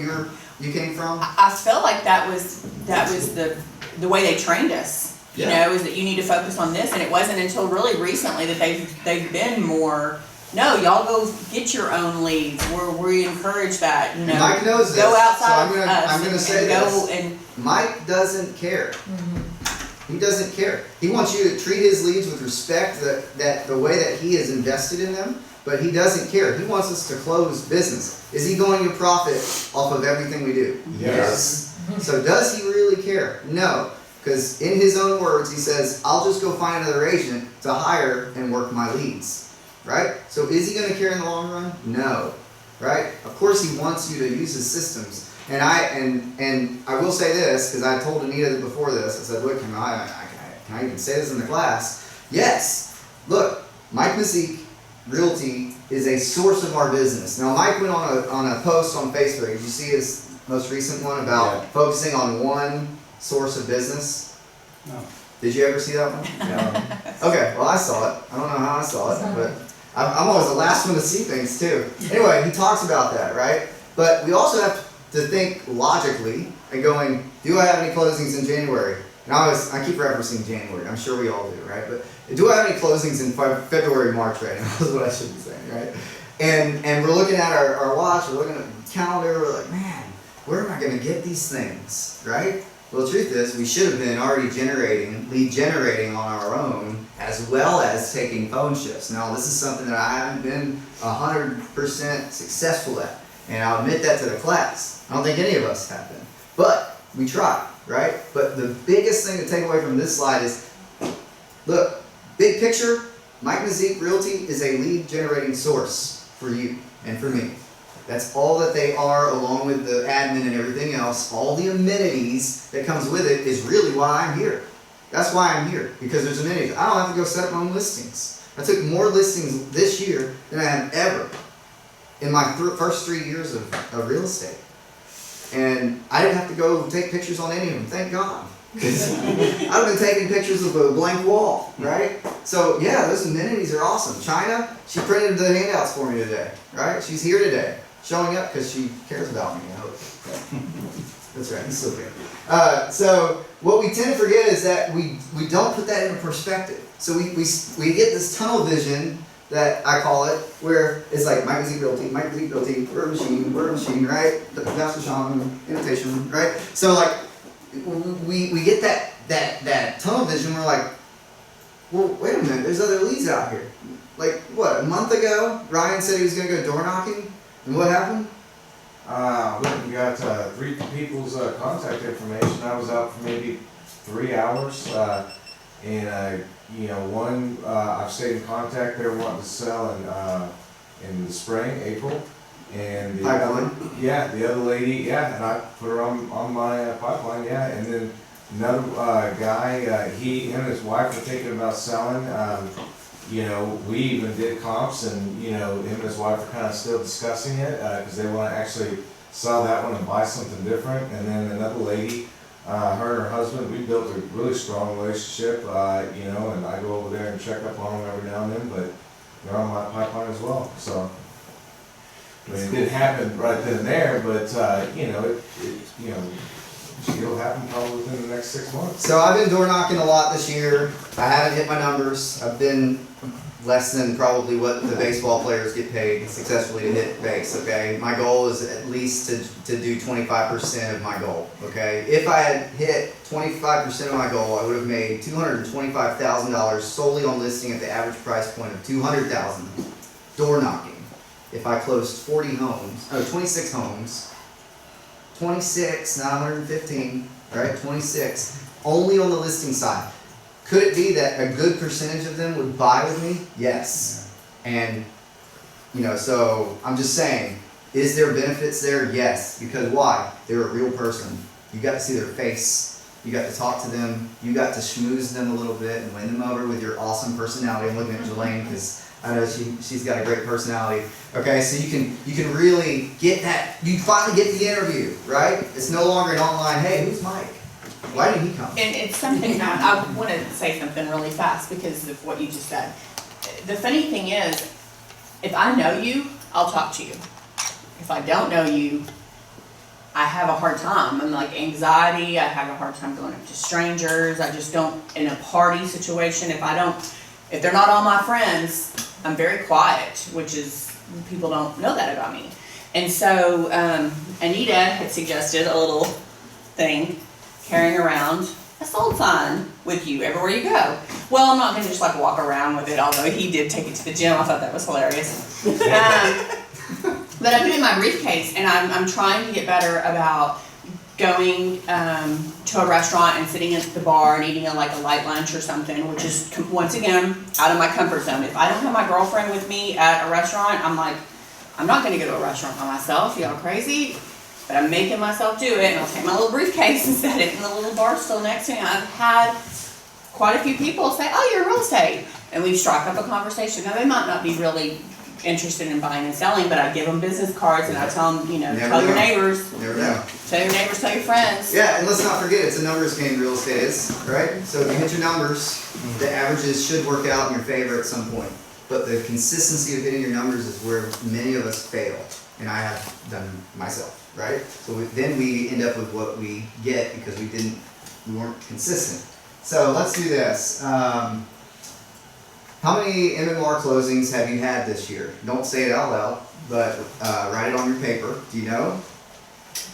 you came from? I felt like that was the way they trained us. Yeah. Is that you need to focus on this, and it wasn't until really recently that they've been more. No, y'all go get your own leads. We encourage that. And Mike knows this, Go outside so of us I'm gonna say and go this. and Mike doesn't care. He doesn't care. He wants you to treat his leads with respect, that the way that he has invested in them, but he doesn't care. He wants us to close business. Is he going to profit off of everything we do? Yes. So does he really care? No. Because in his own words, he says, I'll just go find another agent to hire and work my leads. Right? So is he going to care in the long run? No. Right? Of course he wants you to use his systems. And I will say this, because I told Anita before this, I said, look, can I even say this in the class? Yes. Look, Mike Mazik, Realty, is a source of our business. Now, Mike went on a post on Facebook. Did you see his most recent one about focusing on one source of business? No. Did you ever see that one? No. Okay, well I saw it. I don't know how I saw it, but I'm always the last one to see things too. Anyway, he talks about that, right? But we also have to think logically and going, do I have any closings in January? And I keep referencing January. I'm sure we all do, right? But do I have any closings in February, March right now? That's what I should be saying, right? And we're looking at our watch, we're looking at the calendar, we're like, man, where am I going to get these things, right? Well, the truth is, we should have been already lead generating on our own, as well as taking phone shifts. Now, this is something that I haven't been 100% successful at, and I'll admit that to the class. I don't think any of us have been, but we try, right? But the biggest thing to take away from this slide is, look, big picture, Mike Mazik Realty is a lead generating source for you and for me. That's all that they are, along with the admin and everything else. All the amenities that comes with it is really why I'm here. That's why I'm here, because there's amenities. I don't have to go set up my own listings. I took more listings this year than I have ever in my first 3 years of real estate. And I didn't have to go take pictures on any of them, thank God. I've been taking pictures of a blank wall, right? So yeah, those amenities are awesome. China, she printed the handouts for me today, right? She's here today, showing up because she cares about me, I hope. That's right, he's still here. So what we tend to forget is that we don't put that into perspective. So we get this tunnel vision that I call it, where it's like Mike Z Realty, we're a machine, right? That's the shaman, imitation, right? So like we get that tunnel vision. We're like, well, wait a minute, there's other leads out here. Like what? A month ago, Ryan said he was going to go door knocking, and what happened? We got 3 people's contact information. I was out for maybe 3 hours, and one I've stayed in contact. They were wanting to sell in the spring, April, and the other lady, and I put her on my pipeline, and then another guy, him and his wife were thinking about selling. We even did comps, and him and his wife are kind of still discussing it because they want to actually sell that one and buy something different. And then another lady, her and her husband, we built a really strong relationship, and I go over there and check up on them every now and then, but they're on my pipeline as well. So, I mean, it didn't happen right then and there, but it'll happen probably within the next 6 months. So I've been door knocking a lot this year. I haven't hit my numbers. I've been less than probably what the baseball players get paid successfully to hit base, okay? My goal is at least to do 25% of my goal, okay? If I had hit 25% of my goal, I would have made $225,000 solely on listing at the average price point of $200,000 door knocking. If I closed 26 homes, 26, not 115, right? 26, only on the listing side. Could it be that a good percentage of them would buy with me? Yes. And, so I'm just saying, is there benefits there? Yes. Because why? They're a real person. You got to see their face. You got to talk to them. You got to schmooze them a little bit and win them over with your awesome personality. I'm looking at Jelaine because I know she's got a great personality. Okay, so you can really get that. You finally get the interview, right? It's no longer an online, hey, who's Mike? Why did he come? And it's something I want to say something really fast because of what you just said. The funny thing is, if I know you, I'll talk to you. If I don't know you, I have a hard time. I'm like anxiety. I have a hard time going up to strangers. I just don't, in a party situation, if they're not all my friends, I'm very quiet, which is, people don't know that about me. And so Anita had suggested a little thing, carrying around a sold sign with you everywhere you go. Well, I'm not going to just like walk around with it, although he did take it to the gym. I thought that was hilarious. But I put it in my briefcase, and I'm trying to get better about going to a restaurant and sitting at the bar and eating a light lunch or something, which is, once again, out of my comfort zone. If I don't have my girlfriend with me at a restaurant, I'm like, I'm not going to go to a restaurant by myself. Y'all crazy? But I'm making myself do it, and I'll take my little briefcase and set it in the little bar stool next to me. I've had quite a few people say, oh, you're real estate. And we've struck up a conversation. Now, they might not be really interested in buying and selling, but I give them business cards and I tell them, tell your neighbors. Never know. Tell your neighbors, tell your friends. Yeah, and let's not forget, it's a numbers game, real estate is, right? So if you hit your numbers, the averages should work out in your favor at some point. But the consistency of hitting your numbers is where many of us fail. And I have done myself. Right? So then we end up with what we get because we weren't consistent. So let's do this. How many MMR closings have you had this year? Don't say it out loud, but write it on your paper. Do you know?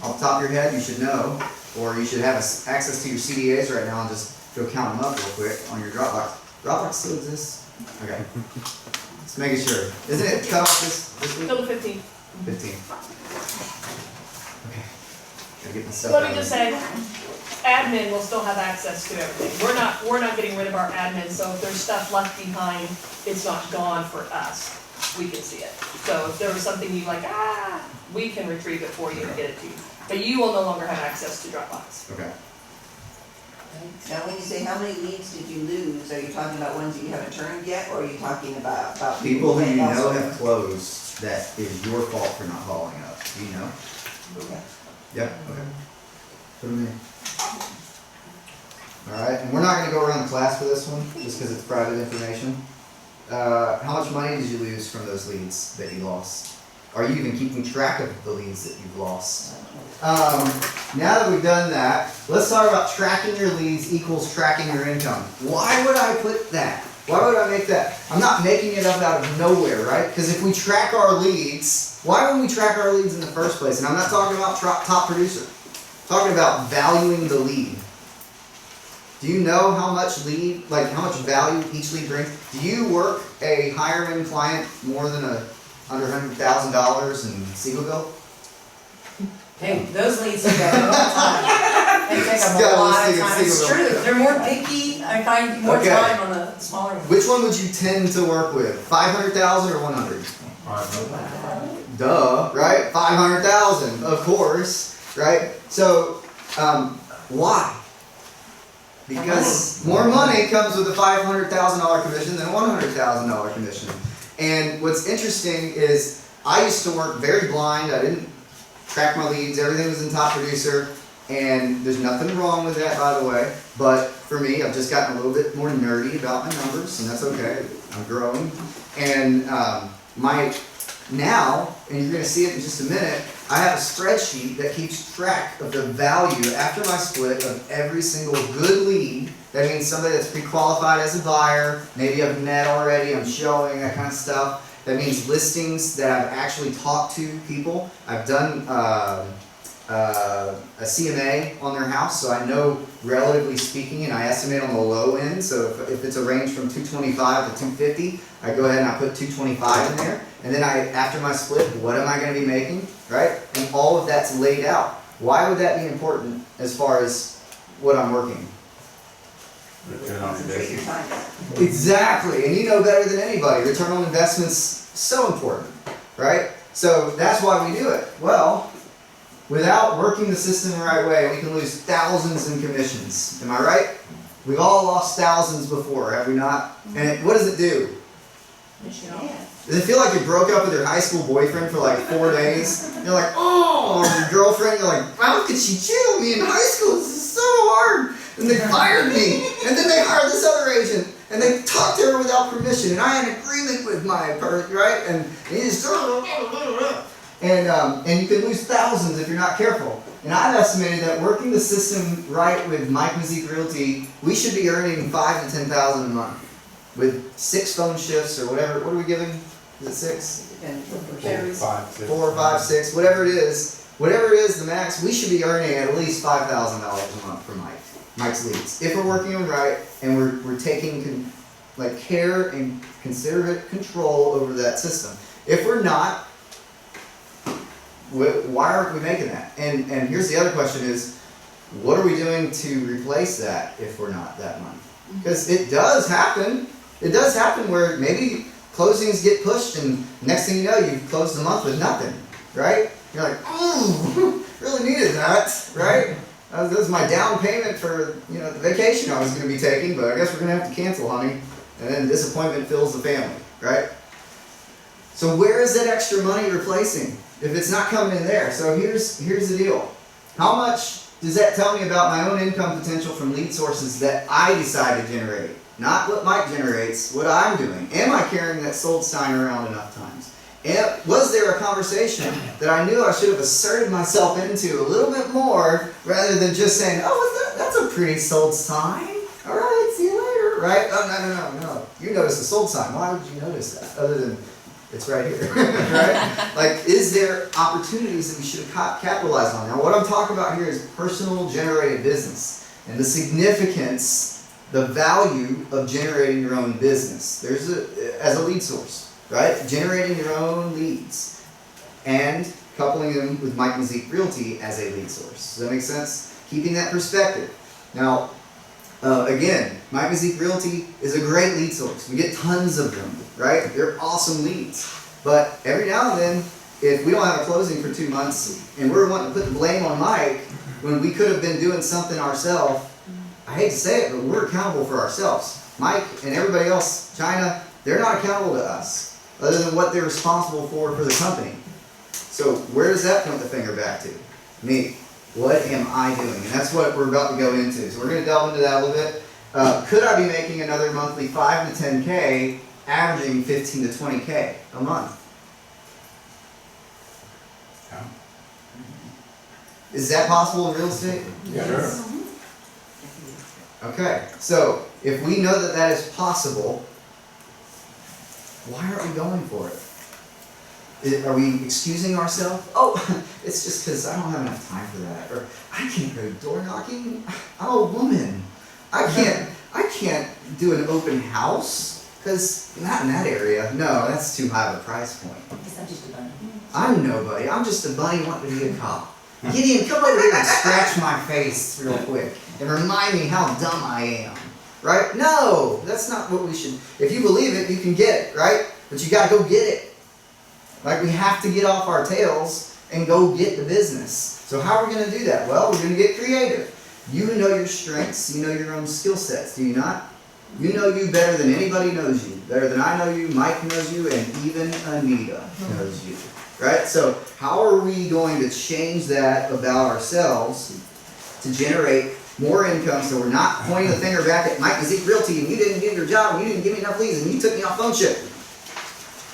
Off the top of your head, you should know. Or you should have access to your CDAs right now and just go count them up real quick on your Dropbox. Dropbox still exists? Okay. Just making sure. Isn't it cut off this week? Till the 15th. 15. Let me just say, admin will still have access to everything. We're not getting rid of our admin, so if there's stuff left behind, it's not gone for us. We can see it. So if there was something you like, we can retrieve it for you and get it to you. But you will no longer have access to Dropbox. Okay. Now, when you say how many leads did you lose, are you talking about ones that you haven't turned yet, or are you talking about people who you know have closed that is your fault for not following up? Do you know? Okay. Yeah, okay. Put them in. Alright, and we're not going to go around the class for this one, just because it's private information. How much money did you lose from those leads that you lost? Are you even keeping track of the leads that you've lost? Now that we've done that, let's talk about tracking your leads equals tracking your income. Why would I put that? Why would I make that? I'm not making it up out of nowhere, right? Because if we track our leads, why would we track our leads in the first place? And I'm not talking about top producer. I'm talking about valuing the lead. Do you know how much how much value each lead brings? Do you work a higher end client more than under $100,000 in Seagoville? Hey, those leads take a long time. They take a lot of time. It's true. They're more picky. I find more time on the smaller ones. Which one would you tend to work with? 500,000 or 100? 500. Duh, right? 500,000, of course, right? So, why? Because more money comes with a $500,000 commission than a $100,000 commission. And what's interesting is I used to work very blind. I didn't track my leads. Everything was in top producer. And there's nothing wrong with that, by the way. But for me, I've just gotten a little bit more nerdy about my numbers, and that's okay. I'm growing. And now, and you're going to see it in just a minute, I have a spreadsheet that keeps track of the value after my split of every single good lead. That means somebody that's pre-qualified as a buyer, maybe I've met already, I'm showing, that kind of stuff. That means listings that I've actually talked to people. I've done a CMA on their house, so I know, relatively speaking, and I estimate on the low end. So if it's a range from 225 to 250, I go ahead and I put 225 in there. And then after my split, what am I going to be making, right? And all of that's laid out. Why would that be important as far as what I'm working? Return on investment. Exactly, and you know better than anybody. Return on investment's so important, right? So that's why we do it. Well, without working the system the right way, we can lose thousands in commissions. Am I right? We've all lost thousands before, have we not? And what does it do? Does it feel like you broke up with your high school boyfriend for like 4 days? You're like, oh, or your girlfriend, you're like, how could she cheat on me in high school? This is so hard. And they fired me. And then they hired this other agent. And they talked to her without permission. And I had an agreement with my person, right? And you just, and you can lose thousands if you're not careful. And I've estimated that working the system right with Mike Mazik Realty, we should be earning $5,000 to $10,000 a month. With 6 phone shifts or whatever. What are we giving? Is it 6? Varies. 4, 5, 6, whatever it is. Whatever it is, the max, we should be earning at least $5,000 a month for Mike's leads. If we're working them right and we're taking care and considerate control over that system. If we're not, why aren't we making that? And here's the other question is, what are we doing to replace that if we're not that month? Because it does happen. It does happen where maybe closings get pushed and next thing you know, you've closed the month with nothing, right? You're like, ooh, really needed that, right? That was my down payment for the vacation I was going to be taking, but I guess we're going to have to cancel, honey. And then disappointment fills the family, right? So where is that extra money replacing if it's not coming in there? So here's the deal. How much does that tell me about my own income potential from lead sources that I decide to generate? Not what Mike generates, what I'm doing. Am I carrying that sold sign around enough times? And was there a conversation that I knew I should have asserted myself into a little bit more rather than just saying, oh, what's that? That's a pretty sold sign. All right, see you later, right? Oh, no. You noticed the sold sign. Why would you notice that? Other than it's right here, right? Like, is there opportunities that we should have capitalized on? Now, what I'm talking about here is personal generated business and the significance, the value of generating your own business. As a lead source, right? Generating your own leads and coupling them with Mike Mazik Realty as a lead source. Does that make sense? Keeping that perspective. Now, again, Mike Mazik Realty is a great lead source. We get tons of them, right? They're awesome leads. But every now and then, if we don't have a closing for 2 months and we're wanting to put the blame on Mike when we could have been doing something ourselves, I hate to say it, but we're accountable for ourselves. Mike and everybody else, China, they're not accountable to us other than what they're responsible for the company. So where does that point the finger back to? Me. What am I doing? And that's what we're about to go into. So we're going to delve into that a little bit. Could I be making another monthly 5 to 10K, averaging 15 to 20K a month? Is that possible in real estate? Sure. Okay, so if we know that that is possible, why aren't we going for it? Are we excusing ourselves? Oh, it's just because I don't have enough time for that. Or I can't go door knocking. I'm a woman. I can't do an open house because not in that area. No, that's too high of a price point. Guess I'm just a bunny. I'm nobody. I'm just a bunny wanting to be a cop. Gideon, come over here and scratch my face real quick and remind me how dumb I am. Right? No, that's not what we should. If you believe it, you can get it, right? But you gotta go get it. Like, we have to get off our tails and go get the business. So how are we going to do that? Well, we're going to get creative. You know your strengths, you know your own skill sets, do you not? You know you better than anybody knows you. Better than I know you, Mike knows you, and even Anita knows you. Right? So how are we going to change that about ourselves to generate more income so we're not pointing the finger back at Mike and Zeke Realty and you didn't do your job and you didn't give me enough leads and you took me off phone ship?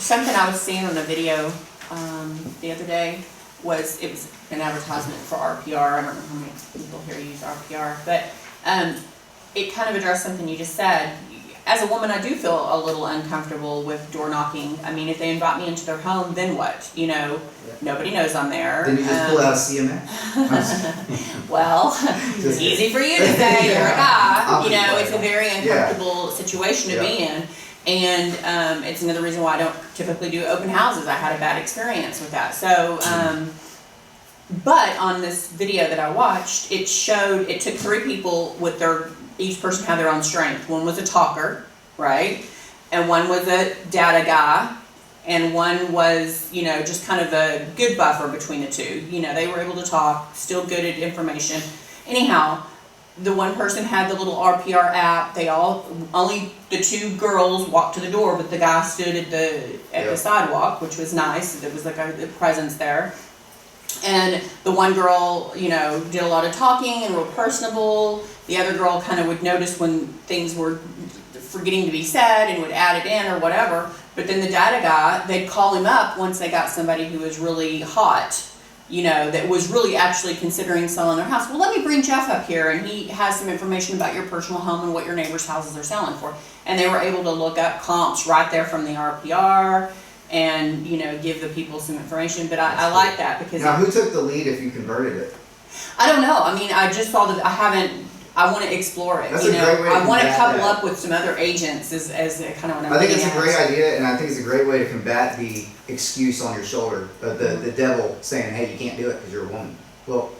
Something I was seeing on the video the other day was, it was an advertisement for RPR. I don't know how many people here use RPR, but it kind of addressed something you just said. As a woman, I do feel a little uncomfortable with door knocking. I mean, if they invite me into their home, then what? You know, nobody knows I'm there. Then you just pull out a CMA. Well, it's easy for you to say, you're a guy. You know, it's a very Yeah. uncomfortable situation to be in. And it's another reason why I don't typically do open houses. I had a bad experience with that. So, but on this video that I watched, it showed, it took 3 people with each person had their own strength. One was a talker, right? And one was a data guy. And one was, you know, just kind of a good buffer between the two. You know, they were able to talk, still good at information. Anyhow, the one person had the little RPR app. Only the 2 girls walked to the door, but the guy stood at the sidewalk, which was nice. There was like a presence there. And the one girl, you know, did a lot of talking and real personable. The other girl kind of would notice when things were forgetting to be said and would add it in or whatever. But then the data guy, they'd call him up once they got somebody who was really hot, you know, that was really actually considering selling their house. Well, let me bring Jeff up here and he has some information about your personal home and what your neighbors' houses are selling for. And they were able to look up comps right there from the RPR and, you know, give the people some information. But I like that because... Now, who took the lead if you converted it? I don't know. I mean, I just saw that I want to explore it. That's you a know, great way to I want to combat couple that. up with some other agents as kind of what I'm I think looking it's a at. great idea, and I think it's a great way to combat the excuse on your shoulder, the devil saying, hey, you can't do it because you're a woman. Well,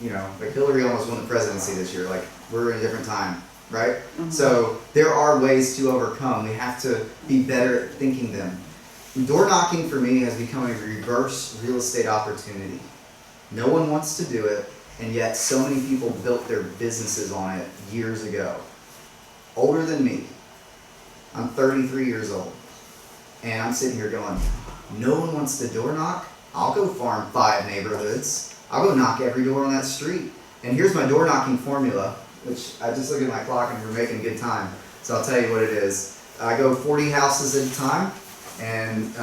you know, like Hillary almost won the presidency this year. Like, we're in a different time, right? Mm-hmm. So there are ways to overcome. We have to be better at thinking them. Door knocking for me has become a reverse real estate opportunity. No one wants to do it, and yet so many people built their businesses on it years ago. Older than me. I'm 33 years old. And I'm sitting here going, no one wants to door knock? I'll go farm 5 neighborhoods. I'll go knock every door on that street. And here's my door knocking formula, which I just look at my clock and we're making good time. So I'll tell you what it is. I go 40 houses at a time. And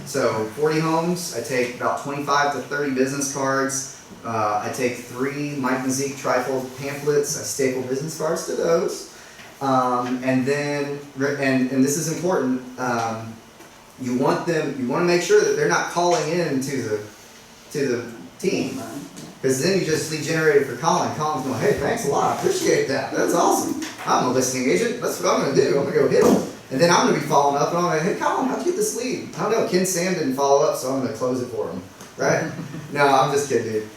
so 40 homes, I take about 25 to 30 business cards. I take 3 Mike and Zeke trifold pamphlets. I staple business cards to those. And then, and this is important, you want to make sure that they're not calling in to the team. Because then you just lead generated for Colin. Colin's going, hey, thanks a lot, I appreciate that. That's awesome. I'm a listing agent. That's what I'm going to do. I'm going to go hit them. And then I'm going to be following up and I'm like, hey, Colin, how'd you get this lead? I don't know. Ken Sam didn't follow up, so I'm going to close it for him. Right? No, I'm just kidding, dude.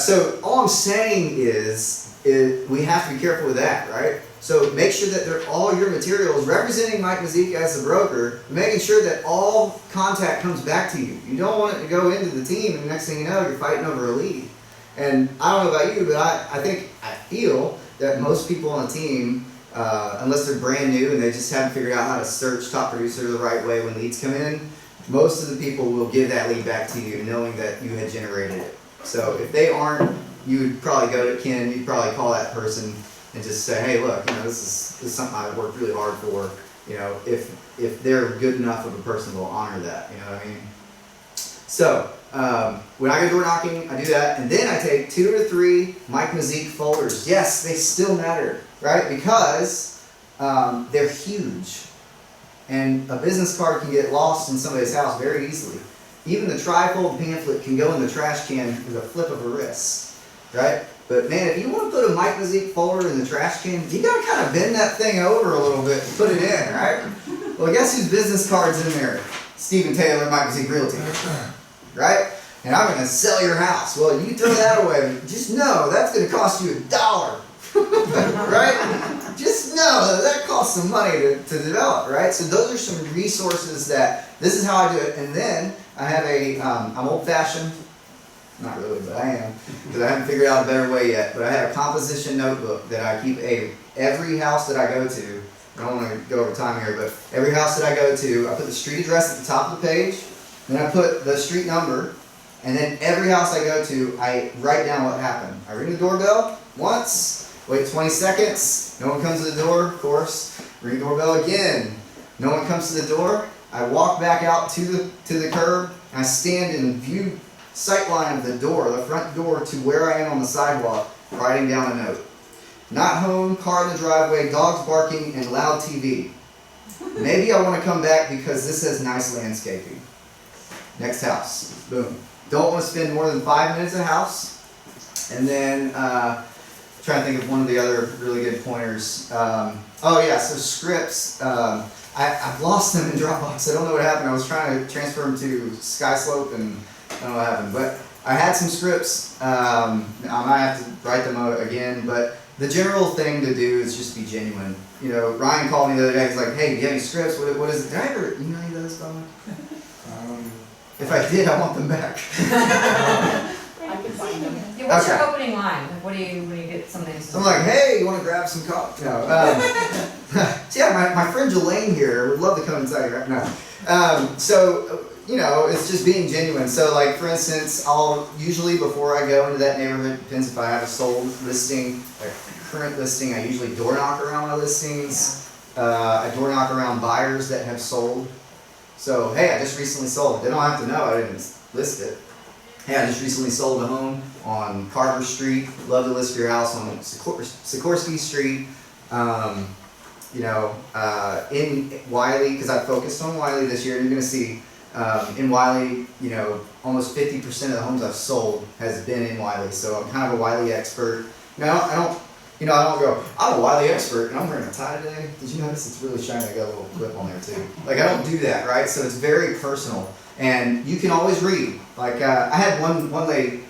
So all I'm saying is we have to be careful with that, right? So make sure that all your materials representing Mike Mazik as the broker, making sure that all contact comes back to you. You don't want it to go into the team and the next thing you know, you're fighting over a lead. And I don't know about you, but I feel that most people on the team, unless they're brand new and they just haven't figured out how to search top producer the right way when leads come in, most of the people will give that lead back to you knowing that you had generated it. So if they aren't, you would probably go to Ken, you'd probably call that person and just say, hey, look, you know, this is something I worked really hard for. You know, if they're good enough of a person, they'll honor that. You know what I mean? So when I go door knocking, I do that, and then I take 2 or 3 Mike Mazik folders. Yes, they still matter, right? Because they're huge. And a business card can get lost in somebody's house very easily. Even the trifold pamphlet can go in the trash can with a flip of a wrist, right? But man, if you want to put a Mike Mazik folder in the trash can, you gotta kind of bend that thing over a little bit and put it in, right? Well, guess whose business card's in there? Stephen Taylor, Mike Mazik Realty, right? And I'm gonna sell your house. Well, you throw that away, but just know that's gonna cost you $1. Right? Just know that costs some money to develop, right? So those are some resources that, this is how I do it. And then I have I'm old fashioned, not really, but I am, because I haven't figured out a better way yet, but I have a composition notebook that I keep every house that I go to. I don't want to go over time here, but every house that I go to, I put the street address at the top of the page, then I put the street number, and then every house I go to, I write down what happened. I ring the doorbell once, wait 20 seconds, no one comes to the door, of course. Ring the doorbell again, no one comes to the door. I walk back out to the curb, and I stand in view sight line of the door, the front door, to where I am on the sidewalk, writing down a note. Not home, car in the driveway, dogs barking, and loud TV. Maybe I want to come back because this says nice landscaping. Next house, boom. Don't want to spend more than 5 minutes a house. And then, trying to think of one of the other really good pointers. Oh yeah, so scripts. I've lost them in Dropbox. I don't know what happened. I was trying to transfer them to Skyslope and I don't know what happened. But I had some scripts. I might have to write them out again. But the general thing to do is just be genuine. You know, Ryan called me the other day. He's like, "Hey, do you have any scripts? What is it? Did I ever email you those, Bob?" If I did, I want them back. I can find them. Yeah, what's your Okay. opening line? Like, what do you, when you get something? I'm like, "Hey, you want to grab some coffee?" No. So yeah, my friend Jelaine here would love to come and tell you right now. So, you know, it's just being genuine. So like, for instance, I'll usually, before I go into that neighborhood, depends if I have a sold listing, a current listing, I usually door knock around my listings. I door knock around buyers that have sold. So, hey, I just recently sold. They don't have to know I didn't list it. Hey, I just recently sold a home on Carver Street. Love to list your house on Sikorsky Street. You know, in Wiley, because I focused on Wiley this year. You're going to see in Wiley, you know, almost 50% of the homes I've sold has been in Wiley. So I'm kind of a Wiley expert. Now, I don't go, "I'm a Wiley expert and I'm wearing a tie today." Did you notice it's really shiny? I got a little clip on there too. Like, I don't do that, right? So it's very personal. And you can always read. Like, I had one lady,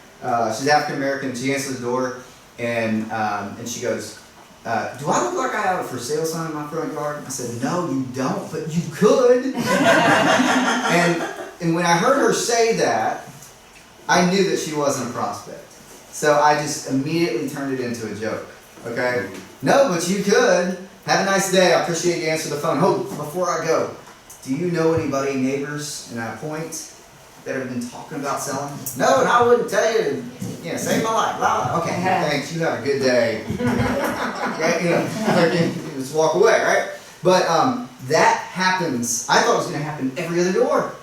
she's African American, she answered the door, and she goes, "Do I look like I have a for sale sign in my front yard?" I said, "No, you don't, but you could." and when I heard her say that, I knew that she wasn't a prospect. So I just immediately turned it into a joke. Okay? "No, but you could. Have a nice day. I appreciate you answering the phone. Oh, before I go, do you know anybody, neighbors in that point, that have been talking about selling?" "No, and I wouldn't tell you to, save my life." Blah, blah. "Okay, thanks. You have a good day." Right? You just walk away, right? But that happens. I thought it was going to happen every other door.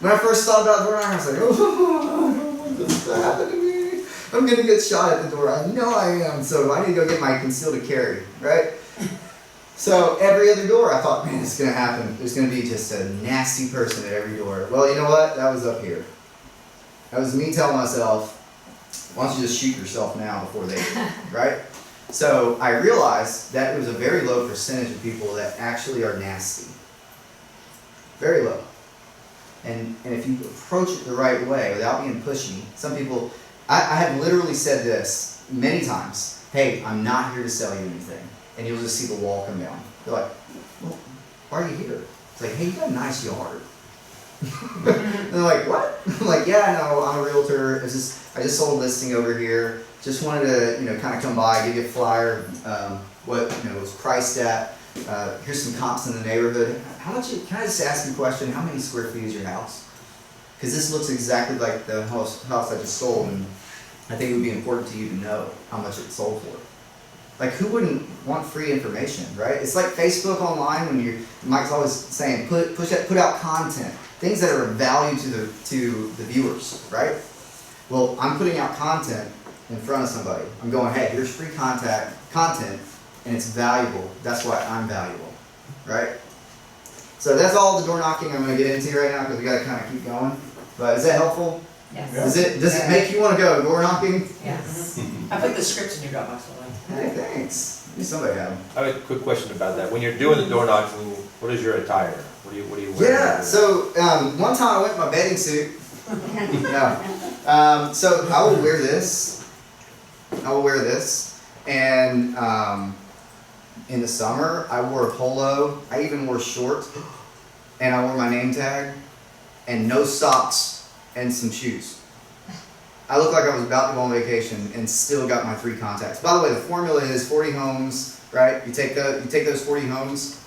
When I first thought about door knocking, I was like, "Oh, I don't want this to happen to me. I'm going to get shot at the door. I know I am. So I need to go get my concealed carry," right? So every other door, I thought, man, it's going to happen. There's going to be just a nasty person at every door. Well, you know what? That was up here. That was me telling myself, why don't you just shoot yourself now before they do, right? So I realized that it was a very low percentage of people that actually are nasty. Very low. And if you approach it the right way without being pushy, some people, I have literally said this many times, "Hey, I'm not here to sell you anything." And you'll just see the wall come down. They're like, "Well, why are you here?" It's like, "Hey, you got a nice yard." They're like, "What?" I'm like, "Yeah, no, I'm a realtor. I just sold a listing over here. Just wanted to, kind of come by, give you a flyer, what, it's priced at. Here's some comps in the neighborhood. Can I just ask you a question? How many square feet is your house? Because this looks exactly like the house I just sold, and I think it would be important to you to know how much it sold for." Like, who wouldn't want free information, right? It's like Facebook online when Mike's always saying, put out content, things that are of value to the viewers, right? Well, I'm putting out content in front of somebody. I'm going, hey, here's free content, and it's valuable. That's why I'm valuable, right? So that's all the door knocking I'm going to get into right now because we got to kind of keep going. But is that helpful? Yes. Does it make you want to go door knocking? Yes. I put the scripts in your Dropbox, by the way. Hey, thanks. Maybe somebody have them. I have a quick question about that. When you're doing the door knocking, what is your attire? What do you wear? Yeah, so one time I went in my bathing suit. No. So I will wear this. And in the summer, I wore a polo. I even wore shorts. And I wore my name tag. And no socks and some shoes. I looked like I was about to go on vacation and still got my 3 contacts. By the way, the formula is 40 homes, right? You take those 40 homes,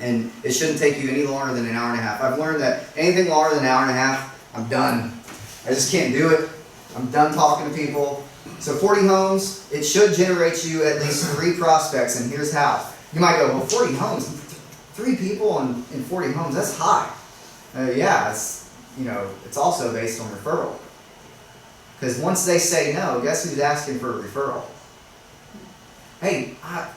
and it shouldn't take you any longer than an hour and a half. I've learned that anything longer than an hour and a half, I'm done. I just can't do it. I'm done talking to people. So 40 homes, it should generate you at least 3 prospects, and here's how. You might go, well, 40 homes, 3 people in 40 homes, that's high. Yeah, it's also based on referral. Because once they say no, guess who's asking for a referral? Hey, I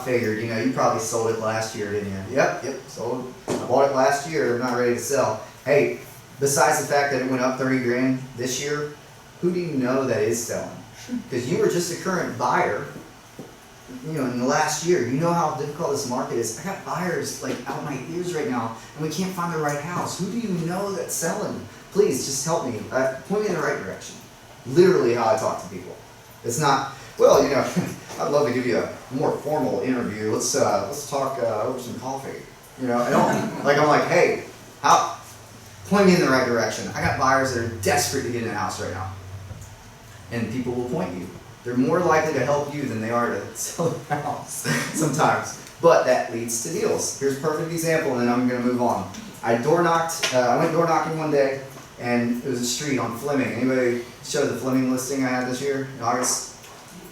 figured, you probably sold it last year, didn't you? Yep, sold it. I bought it last year, I'm not ready to sell. Hey, besides the fact that it went up 30 grand this year, who do you know that is selling? Because you were just a current buyer, in the last year. You know how difficult this market is. I got buyers out my ears right now, and we can't find the right house. Who do you know that's selling? Please, just help me. Point me in the right direction. Literally how I talk to people. It's not, well, I'd love to give you a more formal interview. Let's talk over some coffee. I'm like, hey, point me in the right direction. I got buyers that are desperate to get in a house right now. And people will point you. They're more likely to help you than they are to sell a house sometimes. But that leads to deals. Here's a perfect example, and then I'm going to move on. I went door knocking one day, and it was a street on Fleming. Anybody show the Fleming listing I had this year in August?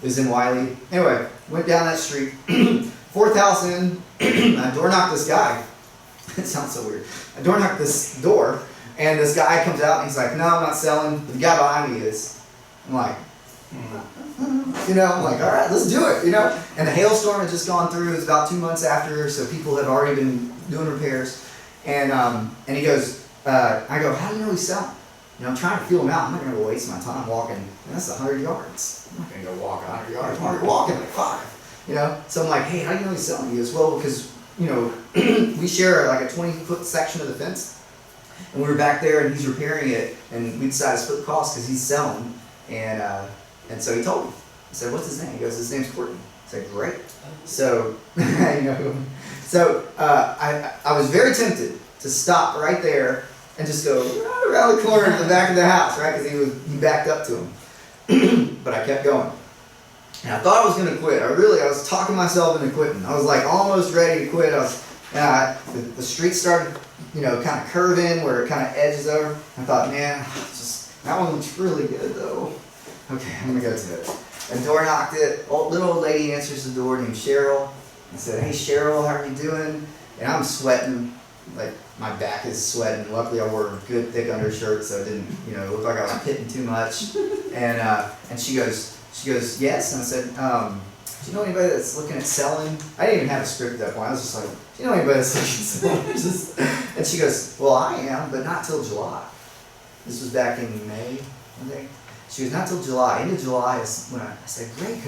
It was in Wiley. Anyway, went down that street, 4th house in, I door knocked this guy. It sounds so weird. I door knocked this door, and this guy comes out, and he's like, no, I'm not selling. The guy behind me is. I'm like, all right, let's do it, And the hailstorm had just gone through. It was about 2 months after, so people had already been doing repairs. And he goes, I go, how do you know he's selling? I'm trying to feel him out. I'm not going to waste my time walking. That's 100 yards. I'm not going to go walk 100 yards. I'm already walking 5. So I'm like, hey, how do you know he's selling? He goes, well, because, we share a 20-foot section of the fence. And we were back there, and he's repairing it, and we decided to split the cost because he's selling. And so he told me. I said, what's his name? He goes, his name's Courtney. I said, great. So, I was very tempted to stop right there and just go right around the corner to the back of the house, right? Because he backed up to him. But I kept going. And I thought I was going to quit. I was talking myself into quitting. I was almost ready to quit. The street started, kind of curving where it kind of edges over. I thought, man, that one looks really good though. Okay, I'm going to go to it. And door knocked it. Little old lady answers the door named Cheryl. I said, hey Cheryl, how are you doing? And I'm sweating. My back is sweating. Luckily I wore a good thick undershirt so it didn't, look like I was pitting too much. And she goes, yes. And I said, do you know anybody that's looking at selling? I didn't even have a script at that point. I was just like, do you know anybody that's looking at selling? And she goes, well, I am, but not till July. This was back in May, I think. She goes, not till July. End of July is when I said, great,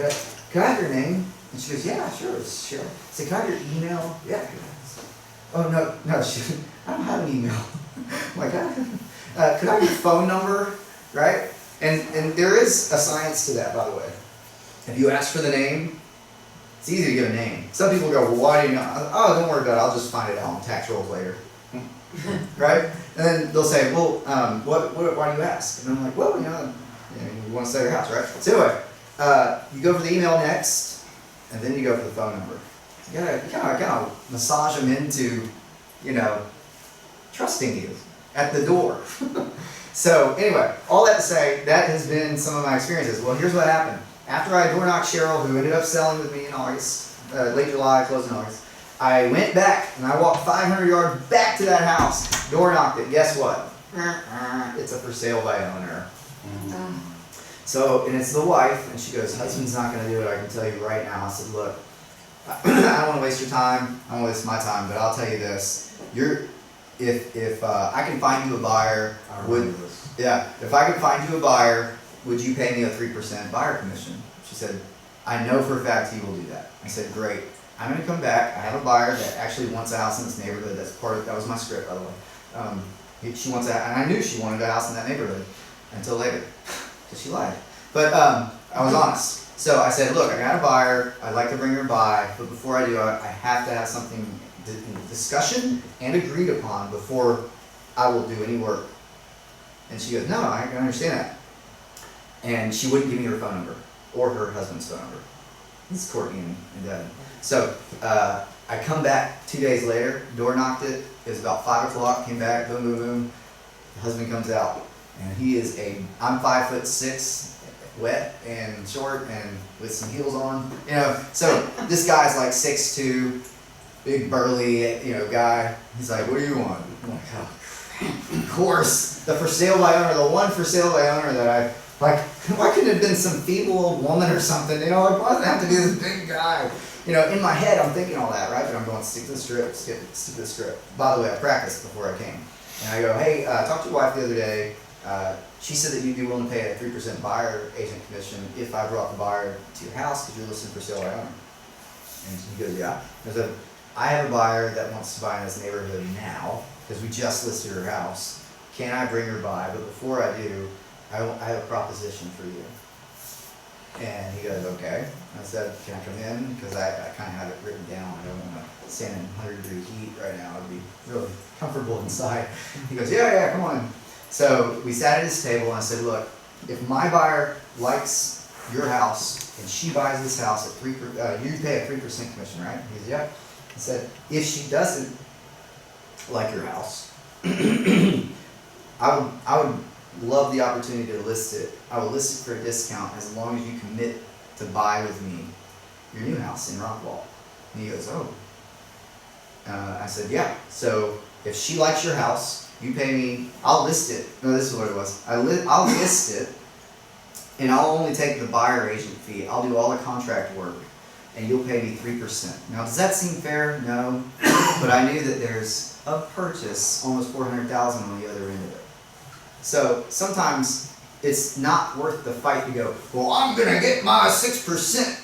could I have your name? And she goes, yeah, sure, sure. I said, can I have your email? Yeah. Oh, no, I don't have an email. I'm like, could I have your phone number? Right? And there is a science to that, by the way. If you ask for the name, it's easy to get a name. Some people go, well, why do you know? Oh, don't worry about it. I'll just find it out on tax rolls later. Right? And then they'll say, well, why do you ask? And I'm like, well, you want to sell your house, right? So anyway, you go for the email next, and then you go for the phone number. You gotta kind of massage them into, trusting you at the door. So anyway, all that to say, that has been some of my experiences. Well, here's what happened. after I door knocked Cheryl, who ended up selling with me in August, late July, closed in August, I went back and I walked 500 yards back to that house, door knocked it. Guess what? It's a for sale by owner. So, and it's the wife, and she goes, husband's not gonna do it, I can tell you right now. I said, look, I don't wanna waste your time, I don't wanna waste my time, but I'll tell you this, if I can find you a buyer, if I could find you a buyer, would you pay me a 3% buyer commission? She said, I know for a fact he will do that. I said, great, I'm gonna come back, I have a buyer that actually wants a house in this neighborhood, that was my script, by the way. She wants and I knew she wanted a house in that neighborhood, until later. Because she lied. But I was honest. So I said, look, I got a buyer, I'd like to bring her by, but before I do, I have to have something discussion and agreed upon before I will do any work. And she goes, no, I can understand that. And she wouldn't give me her phone number or her husband's phone number. This is Courtney and Devin. So I come back 2 days later, door knocked it. It was about 5 o'clock, came back, boom, boom, boom. The husband comes out. And he is I'm 5'6", wet and short and with some heels on, you know. So this guy's like 6'2", big burly, you know, guy. He's like, what do you want? I'm like, oh crap. Of course, the for sale by owner, the one for sale by owner that I, like, why couldn't it have been some feeble old woman or something, you know, like, why does it have to be this big guy? You know, in my head, I'm thinking all that, right? But I'm going, stick to the script, stick to the script. By the way, I practiced before I came. And I go, hey, talked to your wife the other day. She said that you'd be willing to pay a 3% buyer agent commission if I brought the buyer to your house because you're listed for sale by owner. And he goes, yeah. I said, I have a buyer that wants to buy in this neighborhood now because we just listed her house. Can I bring her by? But before I do, I have a proposition for you. And he goes, okay. I said, can I come in? Because I kind of have it written down. I don't want to stand in 100-degree heat right now. I'd be really comfortable inside. He goes, yeah, come on. So we sat at his table and I said, look, if my buyer likes your house and she buys this house at 3%, you pay a 3% commission, right? He goes, yeah. I said, if she doesn't like your house, I would love the opportunity to list it. I will list it for a discount as long as you commit to buy with me your new house in Rockwall. And he goes, oh. I said, yeah. So if she likes your house, you pay me, I'll list it. No, this is what it was. I'll list it, and I'll only take the buyer agent fee. I'll do all the contract work, and you'll pay me 3%. Now, does that seem fair? No. But I knew that there's a purchase, almost $400,000 on the other end of it. So sometimes it's not worth the fight to go, well, I'm going to get my 6%,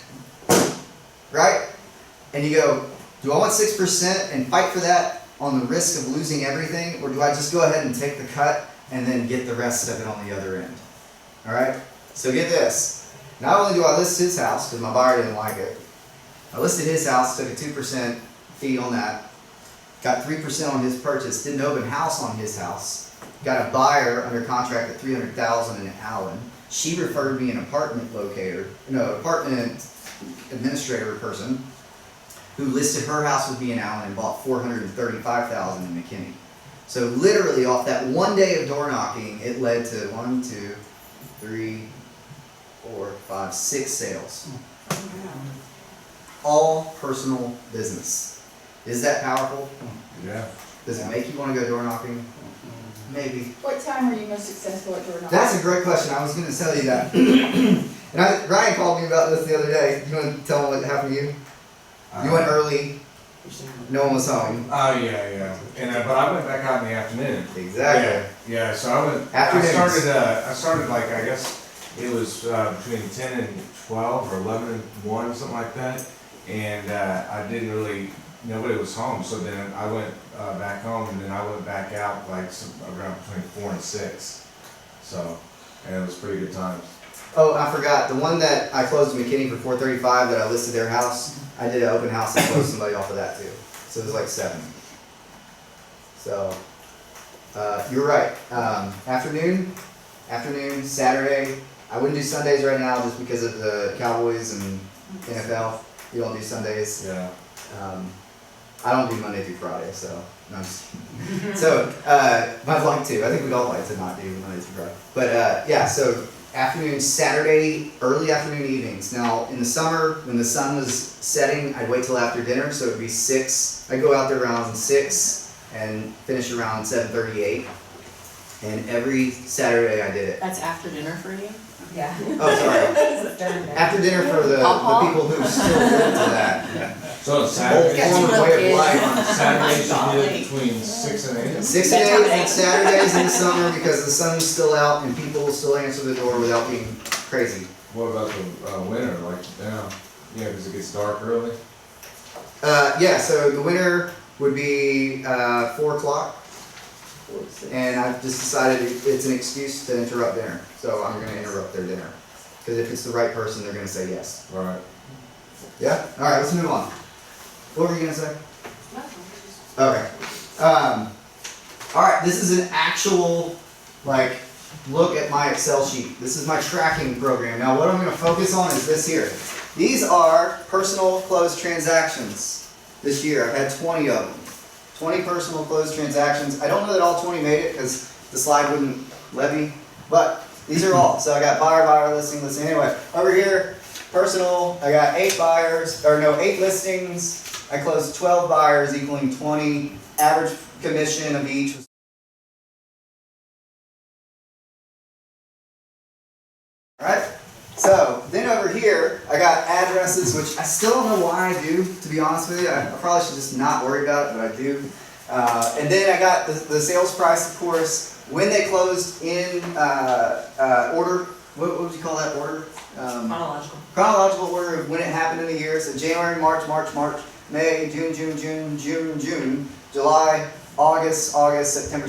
right? And you go, do I want 6% and fight for that on the risk of losing everything, or do I just go ahead and take the cut and then get the rest of it on the other end? All right? So get this. Not only do I list his house, because my buyer didn't like it, I listed his house, took a 2% fee on that, got 3% on his purchase, did an open house on his house, got a buyer under contract at $300,000 in Allen. She referred me an apartment administrator person who listed her house with me in Allen and bought $435,000 in McKinney. So literally off that one day of door knocking, it led to 1, 2, 3, 4, 5, 6 sales. All personal business. Is that powerful? Yeah. Does it make you want to go door knocking? Maybe. What time were you most successful at door knocking? That's a great question. I was going to tell you that. And Ryan called me about this the other day. You want to tell him what happened to you? You went early. No one was home. Oh yeah. And but I went back out in the afternoon. Exactly. Yeah. So I went. Afternoons. I started like I guess it was between 10 and 12 or 11 and 1, something like that. And I didn't really. Nobody was home. So then I went back home, and then I went back out like around between 4 and 6. So and it was pretty good times. Oh, I forgot. The one that I closed in McKinney for $435 that I listed their house, I did an open house and closed somebody off of that too. So it was like 7. So, you're right. Afternoon, Saturday. I wouldn't do Sundays right now just because of the Cowboys and NFL. You don't do Sundays. Yeah. I don't do Monday through Friday, so no, I'm just kidding. So, I'd like to. I think we'd all like to not do Monday through Friday. But yeah, so afternoons, Saturday, early afternoon evenings. Now, in the summer, when the sun was setting, I'd wait till after dinner, so it'd be 6. I'd go out there around 6 and finish around 7:38. And every Saturday I did it. That's after dinner for you? Yeah. Oh, sorry. After dinner for the people who still live to that. So Whole Saturdays, form of way of life. Saturdays you did it between 6 and 8? 6 and 8 on Saturdays in the summer because the sun was still out and people will still answer the door without being crazy. What about the winter, like now? Yeah, because it gets dark early? Yeah, so the winter would be 4 o'clock. And I've just decided it's an excuse to interrupt dinner. So I'm going to interrupt their dinner. Because if it's the right person, they're going to say yes. Right. Yeah? Alright, let's move on. What were you going to say? Okay. Alright, this is an actual, like, look at my Excel sheet. This is my tracking program. Now what I'm going to focus on is this here. These are personal closed transactions this year. I've had 20 of them. 20 personal closed transactions. I don't know that all 20 made it because the slide wouldn't let me, but these are all. So I got buyer, listing. Anyway, over here, personal, I got 8 listings. I closed 12 buyers equaling 20. Average commission of each was Alright, so then over here, I got addresses, which I still don't know why I do, to be honest with you. I probably should just not worry about it, but I do. And then I got the sales price, of course, when they closed in order, what would you call that order? Chronological. Chronological order of when it happened in the year. So January, March, May, June, July, August, September.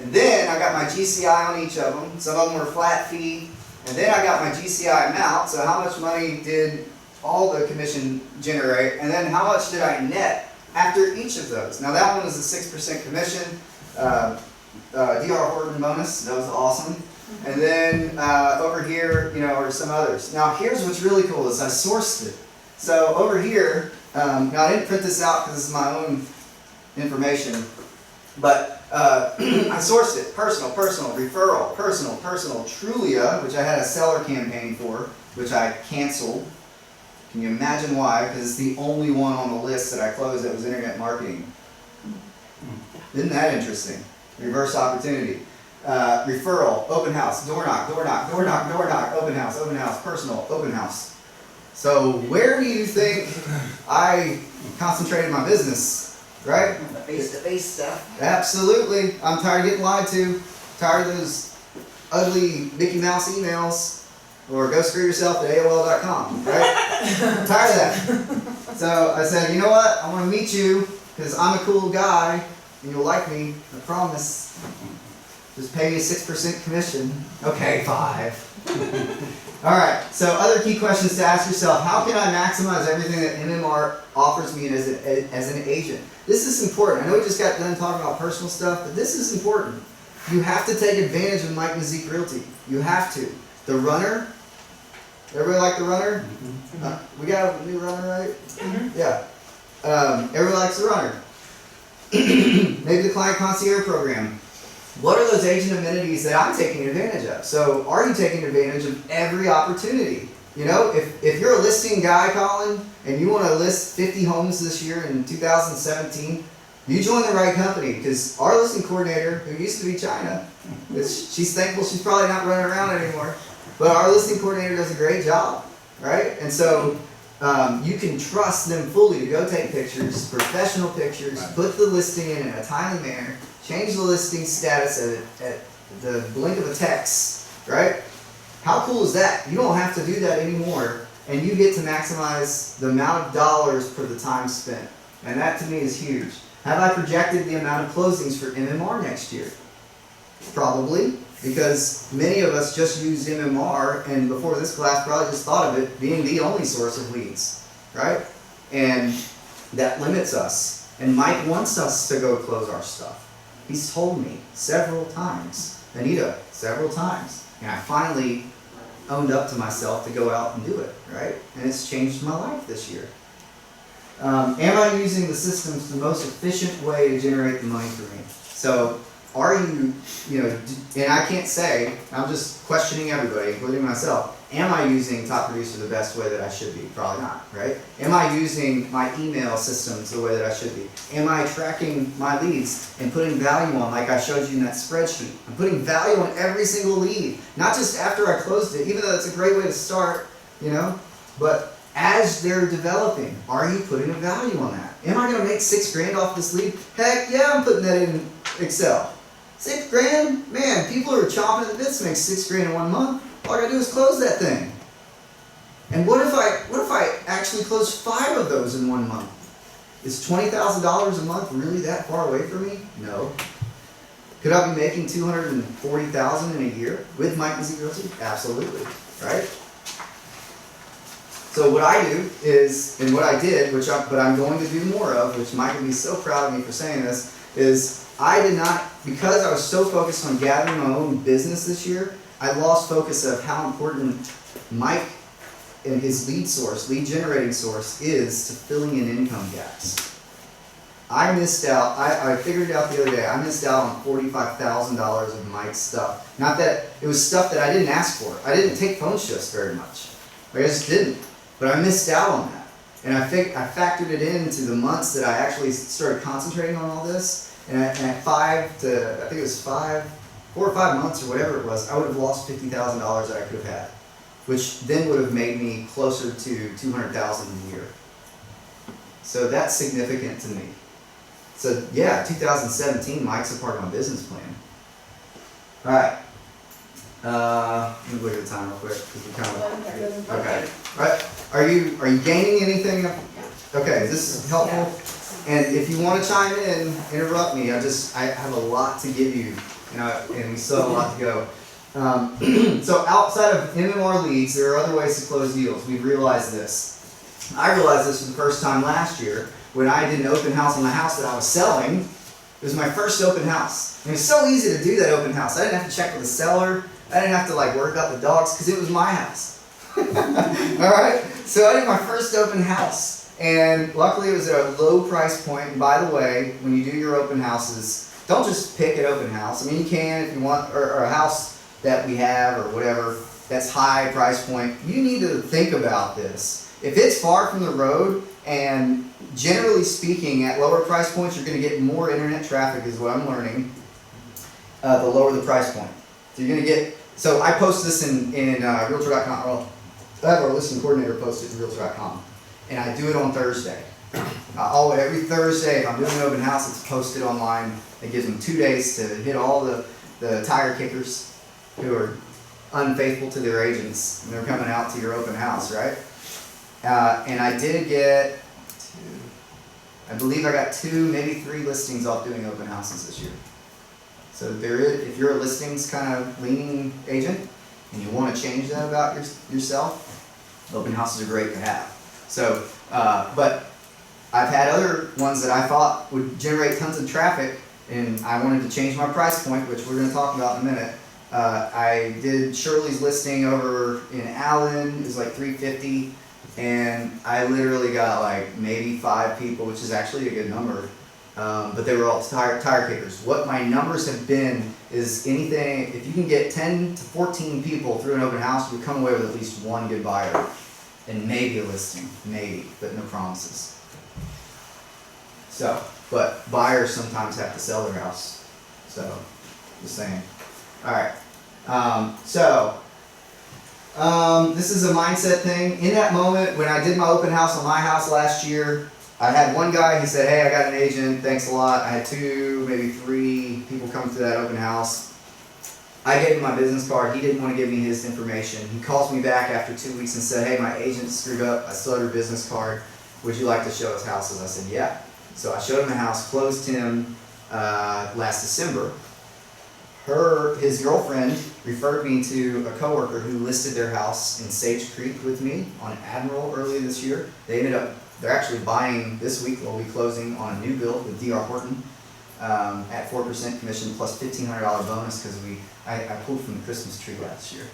And then I got my GCI on each of them. Some of them were flat fee. And then I got my GCI amount, so how much money did all the commission generate, and then how much did I net after each of those. Now that one was a 6% commission, DR Horton bonus, that was awesome. And then over here, are some others. Now here's what's really cool is I sourced it. So over here, now I didn't print this out because this is my own information, but I sourced it, personal, referral, personal, Trulia, which I had a seller campaign for, which I canceled. Can you imagine why? Because it's the only one on the list that I closed that was internet marketing. Isn't that interesting? Reverse opportunity. Referral, open house, door knock, open house, personal, open house. So where do you think I concentrated my business? Right? Face-to-face stuff. Absolutely. I'm tired of getting lied to. Tired of those ugly Mickey Mouse emails. Or go screw yourself at AOL.com. Right? I'm tired of that. So I said, you know what? I want to meet you because I'm a cool guy and you'll like me. I promise. Just pay me a 6% commission. Okay, 5. Alright, so other key questions to ask yourself. How can I maximize everything that MMR offers me as an agent? This is important. I know we just got done talking about personal stuff, but this is important. You have to take advantage of Mike Mazik Realty. You have to. The runner. Everybody like the runner? We got a new runner, right? Yeah. Everybody likes the runner. Maybe the client concierge program. What are those agent amenities that I'm taking advantage of? So are you taking advantage of every opportunity? If you're a listing guy, Colin, and you want to list 50 homes this year in 2017, you join the right company because our listing coordinator, who used to be China, she's thankful she's probably not running around anymore, but our listing coordinator does a great job, right? And so you can trust them fully to go take pictures, professional pictures, put the listing in a timely manner, change the listing status at the blink of a text, right? How cool is that? You don't have to do that anymore, and you get to maximize the amount of dollars for the time spent. And that to me is huge. Have I projected the amount of closings for MMR next year? Probably, because many of us just use MMR, and before this class probably just thought of it being the only source of leads, right? And that limits us. And Mike wants us to go close our stuff. He's told me several times, Anita, several times, and I finally owned up to myself to go out and do it, right? And it's changed my life this year. Am I using the systems the most efficient way to generate the money for me? So are you, and I can't say, I'm just questioning everybody, including myself, am I using Top Producer the best way that I should be? Probably not, right? Am I using my email systems the way that I should be? Am I tracking my leads and putting value on, like I showed you in that spreadsheet? I'm putting value on every single lead, not just after I closed it, even though that's a great way to start, but as they're developing, are you putting a value on that? Am I gonna make $6,000 off this lead? Heck yeah, I'm putting that in Excel. $6,000? Man, people are chomping at the bits to make $6,000 in 1 month. All I gotta do is close that thing. And what if I actually close 5 of those in 1 month? Is $20,000 a month really that far away from me? No. Could I be making $240,000 in a year with Mike and Z Realty? Absolutely, right? So what I do is, and what I did, but I'm going to do more of, which Mike would be so proud of me for saying this, is I did not, because I was so focused on gathering my own business this year, I lost focus of how important Mike and his lead generating source is to filling in income gaps. I missed out, I figured it out the other day, I missed out on $45,000 of Mike's stuff. Not that, it was stuff that I didn't ask for. I didn't take phone shifts very much. I just didn't. But I missed out on that. And I factored it into the months that I actually started concentrating on all this. And at 4 or 5 months or whatever it was, I would have lost $50,000 that I could have had, which then would have made me closer to $200,000 a year. So that's significant to me. So yeah, 2017, Mike's a part of my business plan. All right. Let me look at the time real quick because we kind of. Okay. All right. Are you gaining anything? Okay. Is this helpful? And if you want to chime in, interrupt me. I have a lot to give you, and we still have a lot to go. So outside of MMR leads, there are other ways to close deals. We've realized this. I realized this for the first time last year when I did an open house on the house that I was selling. It was my first open house. And it was so easy to do that open house. I didn't have to check with the seller. I didn't have to worry about the dogs because it was my house. Alright? So I did my first open house. And luckily it was at a low price point. And by the way, when you do your open houses, don't just pick an open house. I mean, you can if you want, or a house that we have or whatever that's high price point. You need to think about this. If it's far from the road, and generally speaking, at lower price points, you're going to get more internet traffic is what I'm learning, the lower the price point. So you're going to get, so I post this in Realtor.com. Well, I have our listing coordinator post it to Realtor.com. And I do it on Thursday. Every Thursday, if I'm doing an open house, it's posted online. It gives them 2 days to hit all the tire kickers who are unfaithful to their agents. And they're coming out to your open house, right? And I did get I believe I got 2, maybe 3 listings off doing open houses this year. So if you're a listings kind of leaning agent and you want to change that about yourself, open houses are great to have. So, but I've had other ones that I thought would generate tons of traffic, and I wanted to change my price point, which we're going to talk about in a minute. I did Shirley's listing over in Allen. It was like $350, and I literally got maybe 5 people, which is actually a good number. But they were all tire kickers. What my numbers have been is anything, if you can get 10 to 14 people through an open house, you come away with at least 1 good buyer. And maybe a listing, maybe, but no promises. So, but buyers sometimes have to sell their house. So, just saying. Alright, this is a mindset thing. In that moment, when I did my open house on my house last year, I had one guy, he said, hey, I got an agent, thanks a lot. I had 2, maybe 3 people come to that open house. I gave him my business card. He didn't want to give me his information. He calls me back after 2 weeks and said, hey, my agent screwed up. I still have your business card. Would you like to show us houses? I said, yeah. So I showed him the house, closed him last December. His girlfriend referred me to a coworker who listed their house in Sage Creek with me on Admiral earlier this year. They're actually buying this week. We'll be closing on a new build with D.R. Horton at 4% commission plus $1,500 bonus because I pulled from the Christmas tree last year.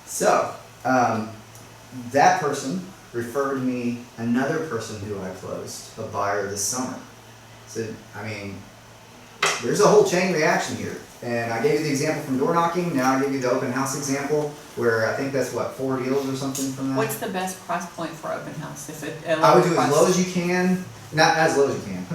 So that person referred me another person who I closed, a buyer this summer. So I mean, there's a whole chain reaction here. And I gave you the example from door knocking, now I give you the open house example, where I think that's what, 4 deals or something from that? What's the best price point for open house? If it, I would do as low as you can, not as low as you can.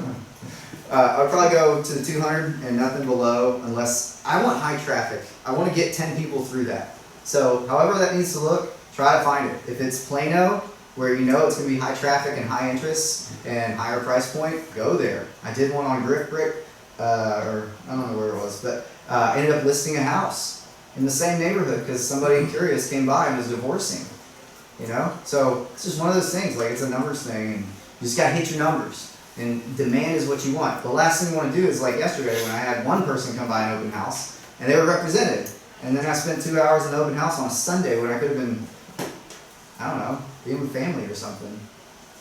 I would probably go to the 200 and nothing below, unless, I want high traffic. I want to get 10 people through that. So however that needs to look, try to find it. If it's Plano, where you know it's going to be high traffic and high interest and higher price point, go there. I did one on Brick, or I don't know where it was, but ended up listing a house in the same neighborhood because somebody curious came by and was divorcing. You know, so it's just one of those things. Like, it's a numbers thing, and you just gotta hit your numbers. And demand is what you want. The last thing you want to do is like yesterday when I had one person come by an open house and they were represented, and then I spent 2 hours in the open house on a Sunday when I could have been, I don't know, being with family or something.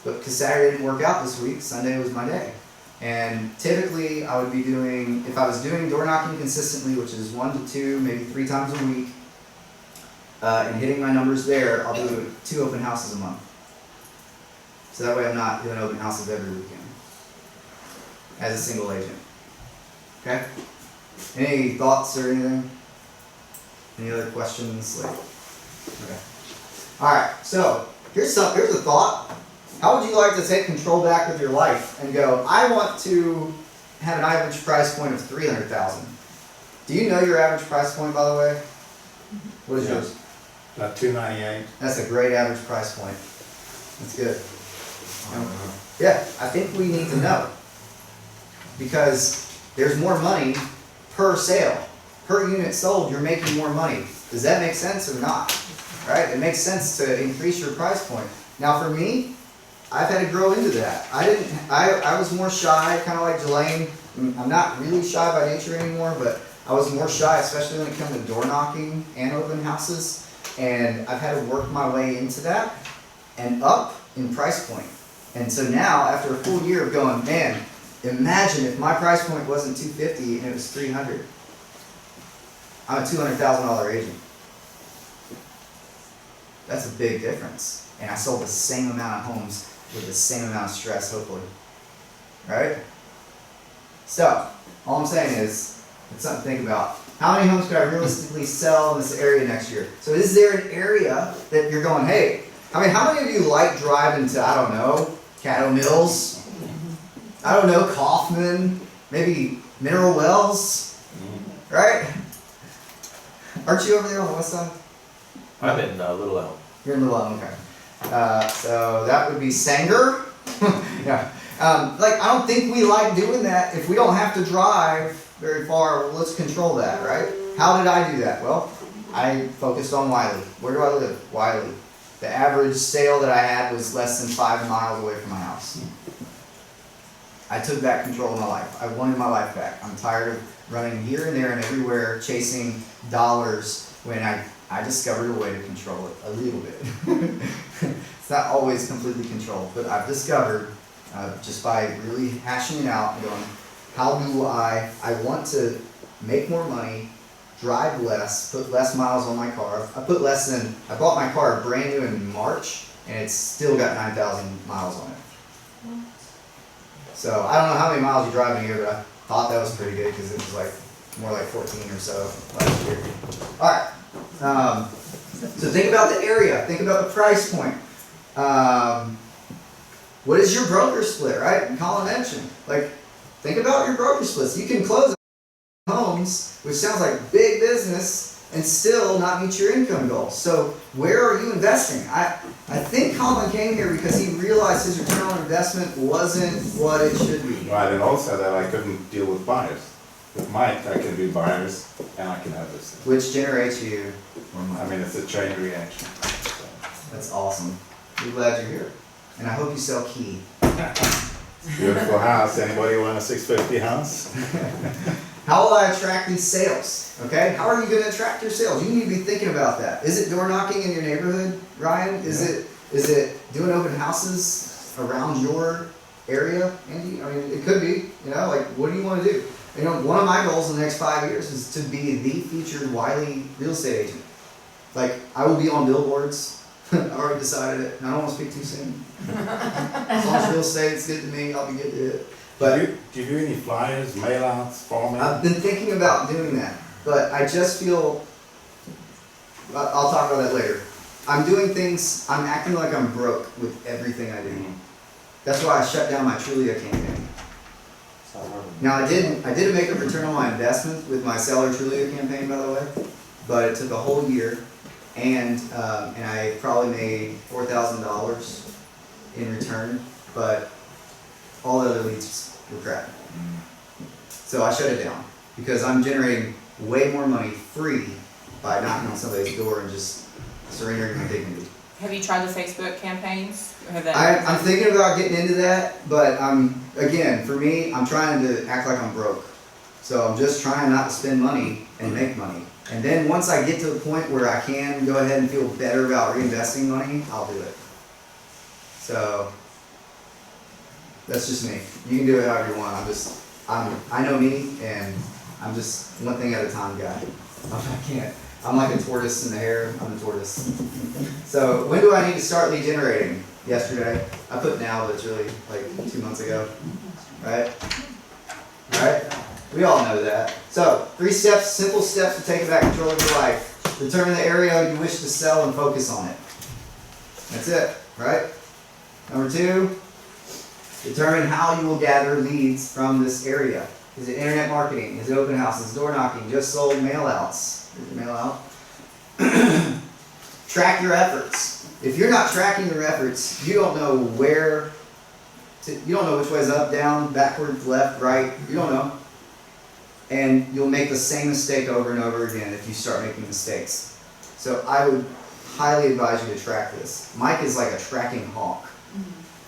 But because Saturday didn't work out this week, Sunday was my day. And typically I would be doing, if I was doing door knocking consistently, which is 1 to 2, maybe 3 times a week, and hitting my numbers there, I'll do 2 open houses a month. So that way I'm not doing open houses every weekend as a single agent. Okay? Any thoughts or anything? Any other questions? Okay. Alright, so here's a thought. How would you like to take control back of your life and go, I want to have an average price point of $300,000. Do you know your average price point, by the way? What is yours? About $298. That's a great average price point. That's good. Yeah, I think we need to know. Because there's more money per sale. Per unit sold, you're making more money. Does that make sense or not? Right? It makes sense to increase your price point. Now for me, I've had to grow into that. I was more shy, kind of like Jelaine. I'm not really shy by nature anymore, but I was more shy, especially when it comes to door knocking and open houses. And I've had to work my way into that and up in price point. And so now, after a full year of going, man, imagine if my price point wasn't $250 and it was $300. I'm a $200,000 agent. That's a big difference. And I sold the same amount of homes with the same amount of stress, hopefully. Right? So, all I'm saying is, it's something to think about. How many homes could I realistically sell in this area next year? So is there an area that you're going, hey, how many of you like driving to, I don't know, Caddo Mills? I don't know, Kaufman, maybe Mineral Wells, right? Aren't you over there on the west side? I'm in Little Elm. You're in Little Elm, okay. So that would be Sanger. Yeah. Like, I don't think we like doing that. If we don't have to drive very far, well, let's control that, right? How did I do that? Well, I focused on Wiley. Where do I live? Wiley. The average sale that I had was less than 5 miles away from my house. I took back control of my life. I wanted my life back. I'm tired of running here and there and everywhere, chasing dollars when I discovered a way to control it a little bit. It's not always completely controlled, but I've discovered just by really hashing it out and going, how do I want to make more money, drive less, put less miles on my car. I bought my car brand new in March, and it's still got 9,000 miles on it. So I don't know how many miles you drive in a year, but I thought that was pretty good because it was like more like 14 or so last year. All right. So think about the area. Think about the price point. What is your broker split, right? Colin mentioned. Like, think about your broker splits. You can close homes, which sounds like big business, and still not meet your income goals. So where are you investing? I think Colin came here because he realized his return on investment wasn't what it should be. Right, and also that I couldn't deal with buyers. With Mike, I can do buyers, and I can have this. Which generates you more money. I mean, it's a chain reaction. So. That's awesome. We're glad you're here. And I hope you sell key. Beautiful house. Anybody want a 650 house? How will I attract these sales? Okay? How are you going to attract your sales? You need to be thinking about that. Is it door knocking in your neighborhood, Ryan? Is it doing open houses around your area, Andy? I mean, it could be. You know, like, what do you want to do? You know, one of my goals in the next 5 years is to be the featured Wiley real estate agent. Like, I will be on billboards. I already decided it. I don't want to speak too soon. As long as real estate's good to me, I'll be good to it. But Do you do any flyers, mail outs for me? I've been thinking about doing that, but I just feel, I'll talk about that later. I'm doing things, I'm acting like I'm broke with everything I do. That's why I shut down my Trulia campaign. Now I did make a return on my investment with my seller Trulia campaign, by the way, but it took a whole year, and I probably made $4,000 in return, but all the other leads were crap. So I shut it down because I'm generating way more money free by knocking on somebody's door and just surrendering my dignity. Have you tried the Facebook campaigns? I'm thinking about getting into that, but again, for me, I'm trying to act like I'm broke. So I'm just trying not to spend money and make money. And then once I get to a point where I can go ahead and feel better about reinvesting money, I'll do it. So that's just me. You can do it however you want. I know me, and I'm just one thing at a time guy. I can't. I'm like a tortoise in the hare. I'm a tortoise. So when do I need to start lead generating? Yesterday. I put now, but it's really like 2 months ago. Right? Right? We all know that. So 3 steps, simple steps to take back control of your life. Determine the area you wish to sell and focus on it. That's it, right? Number 2, determine how you will gather leads from this area. Is it internet marketing? Is it open houses, door knocking, just sold, mail outs? Here's your mail out. Track your efforts. If you're not tracking your efforts, you don't know where you don't know which way is up, down, backward, left, right. You don't know. And you'll make the same mistake over and over again if you start making mistakes. So I would highly advise you to track this. Mike is like a tracking hawk.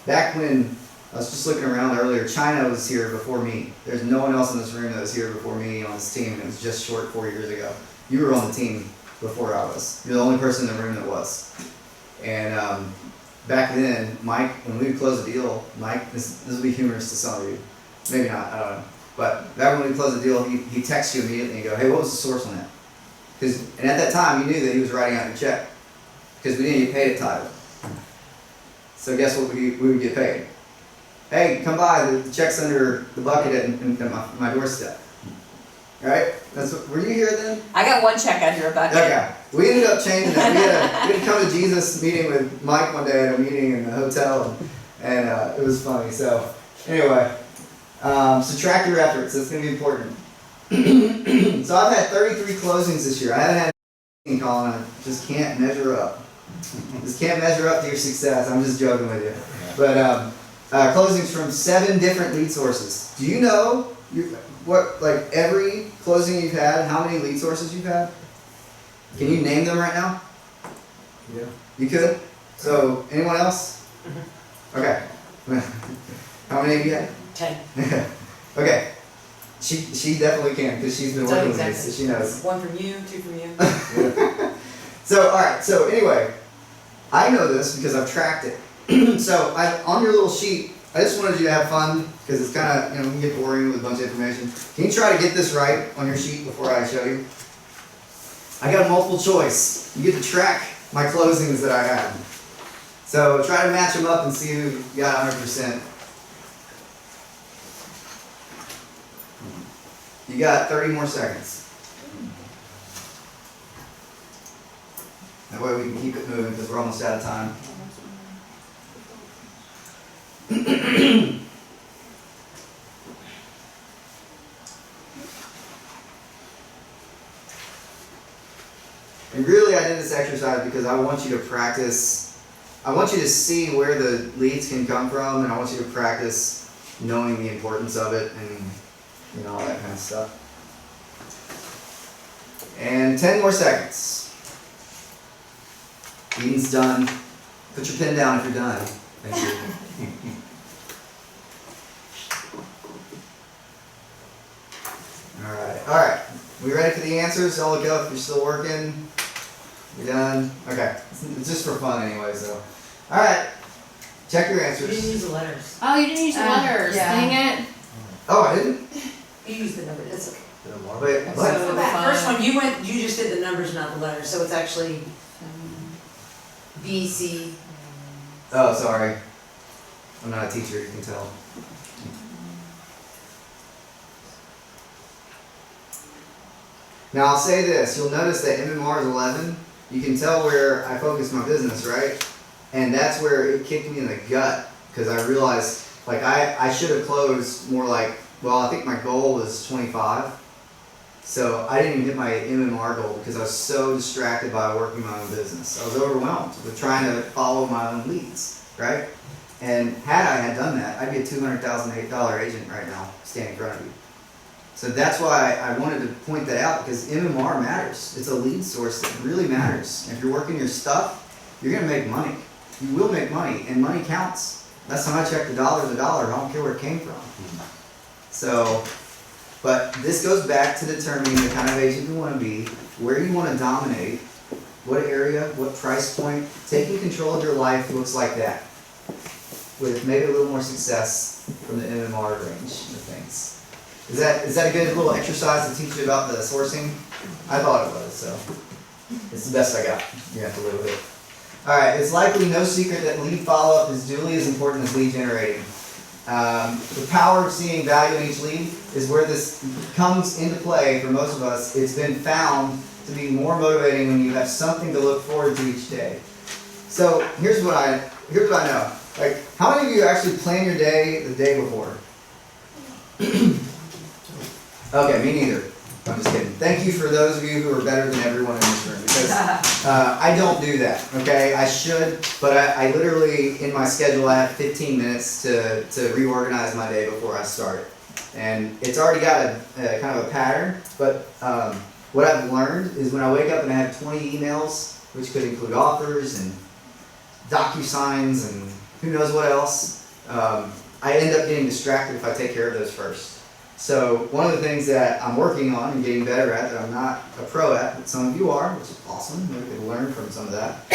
Back when I was just looking around earlier, China was here before me. There's no one else in this room that was here before me on this team, and it was just short 4 years ago. You were on the team before I was. You're the only person in the room that was. And back then, Mike, when we would close a deal, Mike, this will be humorous to some of you. Maybe not, I don't know. But back when we closed the deal, he texts you immediately and go, hey, what was the source on that? And at that time, you knew that he was writing out your check. Because we didn't get paid at title. So guess what we would get paid? Hey, come by, the check's under the bucket at my doorstep. Right? Were you here then? I got one check out here, bucket. Okay. We ended up changing that. We had a come to Jesus meeting with Mike one day at a meeting in the hotel, and it was funny. So anyway, so track your efforts. That's going to be important. So I've had 33 closings this year. I haven't had anything, Colin. I just can't measure up. Just can't measure up to your success. I'm just joking with you. But closings from 7 different lead sources. Do you know like every closing you've had, how many lead sources you've had? Can you name them right now? Yeah. You could? So, anyone else? Okay. How many have you had? 10. Okay. She definitely can, because she's been working with me, so she knows. 1 from you, 2 from you. So, alright, so anyway, I know this because I've tracked it. So, on your little sheet, I just wanted you to have fun, because it's kind of, it can get boring with a bunch of information. Can you try to get this right on your sheet before I show you? I got a multiple choice. You get to track my closings that I had. So try to match them up and see who got 100%. You got 30 more seconds. That way we can keep it moving because we're almost out of time. And really I did this exercise because I want you to practice, I want you to see where the leads can come from, and I want you to practice knowing the importance of it and all that kind of stuff. And 10 more seconds. Meeting's done. Put your pen down if you're done. Thank you. Alright. We ready for the answers? Don't look up if you're still working. You done? Okay. It's just for fun anyway, so. Alright. Check your answers. You didn't use the letters. Oh, you didn't use the letters. Yeah. Dang it. Oh, I didn't? You used the numbers. That's okay. Wait, what? So that first one, you just did the numbers, not the letters. So it's actually B, C. Oh, sorry. I'm not a teacher, you can tell. Now I'll say this, you'll notice that MMR is 11. You can tell where I focus my business, right? And that's where it kicked me in the gut, because I realized, like, I should have closed more like, well, I think my goal was 25. So I didn't even hit my MMR goal because I was so distracted by working my own business. I was overwhelmed with trying to follow my own leads, right? And had I had done that, I'd be a $200,000 agent right now, standing in front of you. So that's why I wanted to point that out, because MMR matters. It's a lead source that really matters. And if you're working your stuff, you're gonna make money. You will make money, and money counts. Last time I checked, $1 is $1. I don't care where it came from. So, but this goes back to determining the kind of agent you want to be, where you want to dominate, what area, what price point. Taking control of your life looks like that, with maybe a little more success from the MMR range of things. Is that a good little exercise to teach you about the sourcing? I thought it was, so it's the best I got. You have to live with it. All right, it's likely no secret that lead follow-up is duly as important as lead generating. The power of seeing value in each lead is where this comes into play for most of us. It's been found to be more motivating when you have something to look forward to each day. So here's what I know. Like, how many of you actually plan your day the day before? Okay, me neither. I'm just kidding. Thank you for those of you who are better than everyone in this room, because I don't do that, okay? I should, but I literally, in my schedule, I have 15 minutes to reorganize my day before I start. And it's already got a kind of a pattern, but what I've learned is when I wake up and I have 20 emails, which could include offers and DocuSigns and who knows what else, I end up getting distracted if I take care of those first. So one of the things that I'm working on and getting better at, that I'm not a pro at, but some of you are, which is awesome, maybe we can learn from some of that,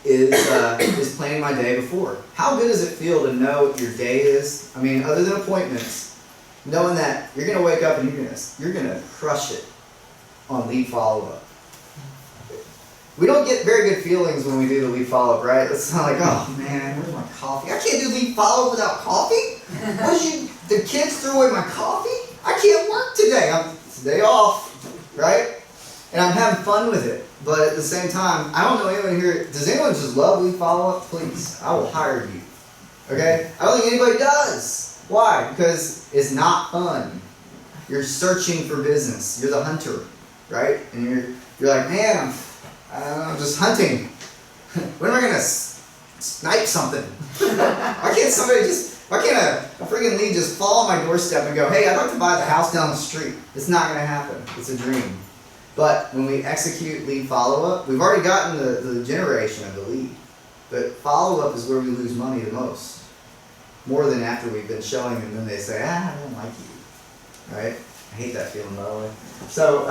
is planning my day before. How good does it feel to know what your day is? I mean, other than appointments, knowing that you're going to wake up and you're going to crush it on lead follow-up. We don't get very good feelings when we do the lead follow-up, right? It's not like, oh man, where's my coffee? I can't do lead follow-up without coffee? The kids threw away my coffee? I can't work today. It's a day off, right? And I'm having fun with it. But at the same time, I don't know anyone here. Does anyone just love lead follow-up? Please, I will hire you. Okay? I don't think anybody does. Why? Because it's not fun. You're searching for business. You're the hunter, right? And you're like, man, I'm just hunting. When am I gonna snipe something? Why can't a freaking lead just fall on my doorstep and go, hey, I'd like to buy the house down the street? It's not gonna happen. It's a dream. But when we execute lead follow-up, we've already gotten the generation of the lead. But follow-up is where we lose money the most. More than after we've been showing them, and then they say, I don't like you. Right? I hate that feeling, by the way. So,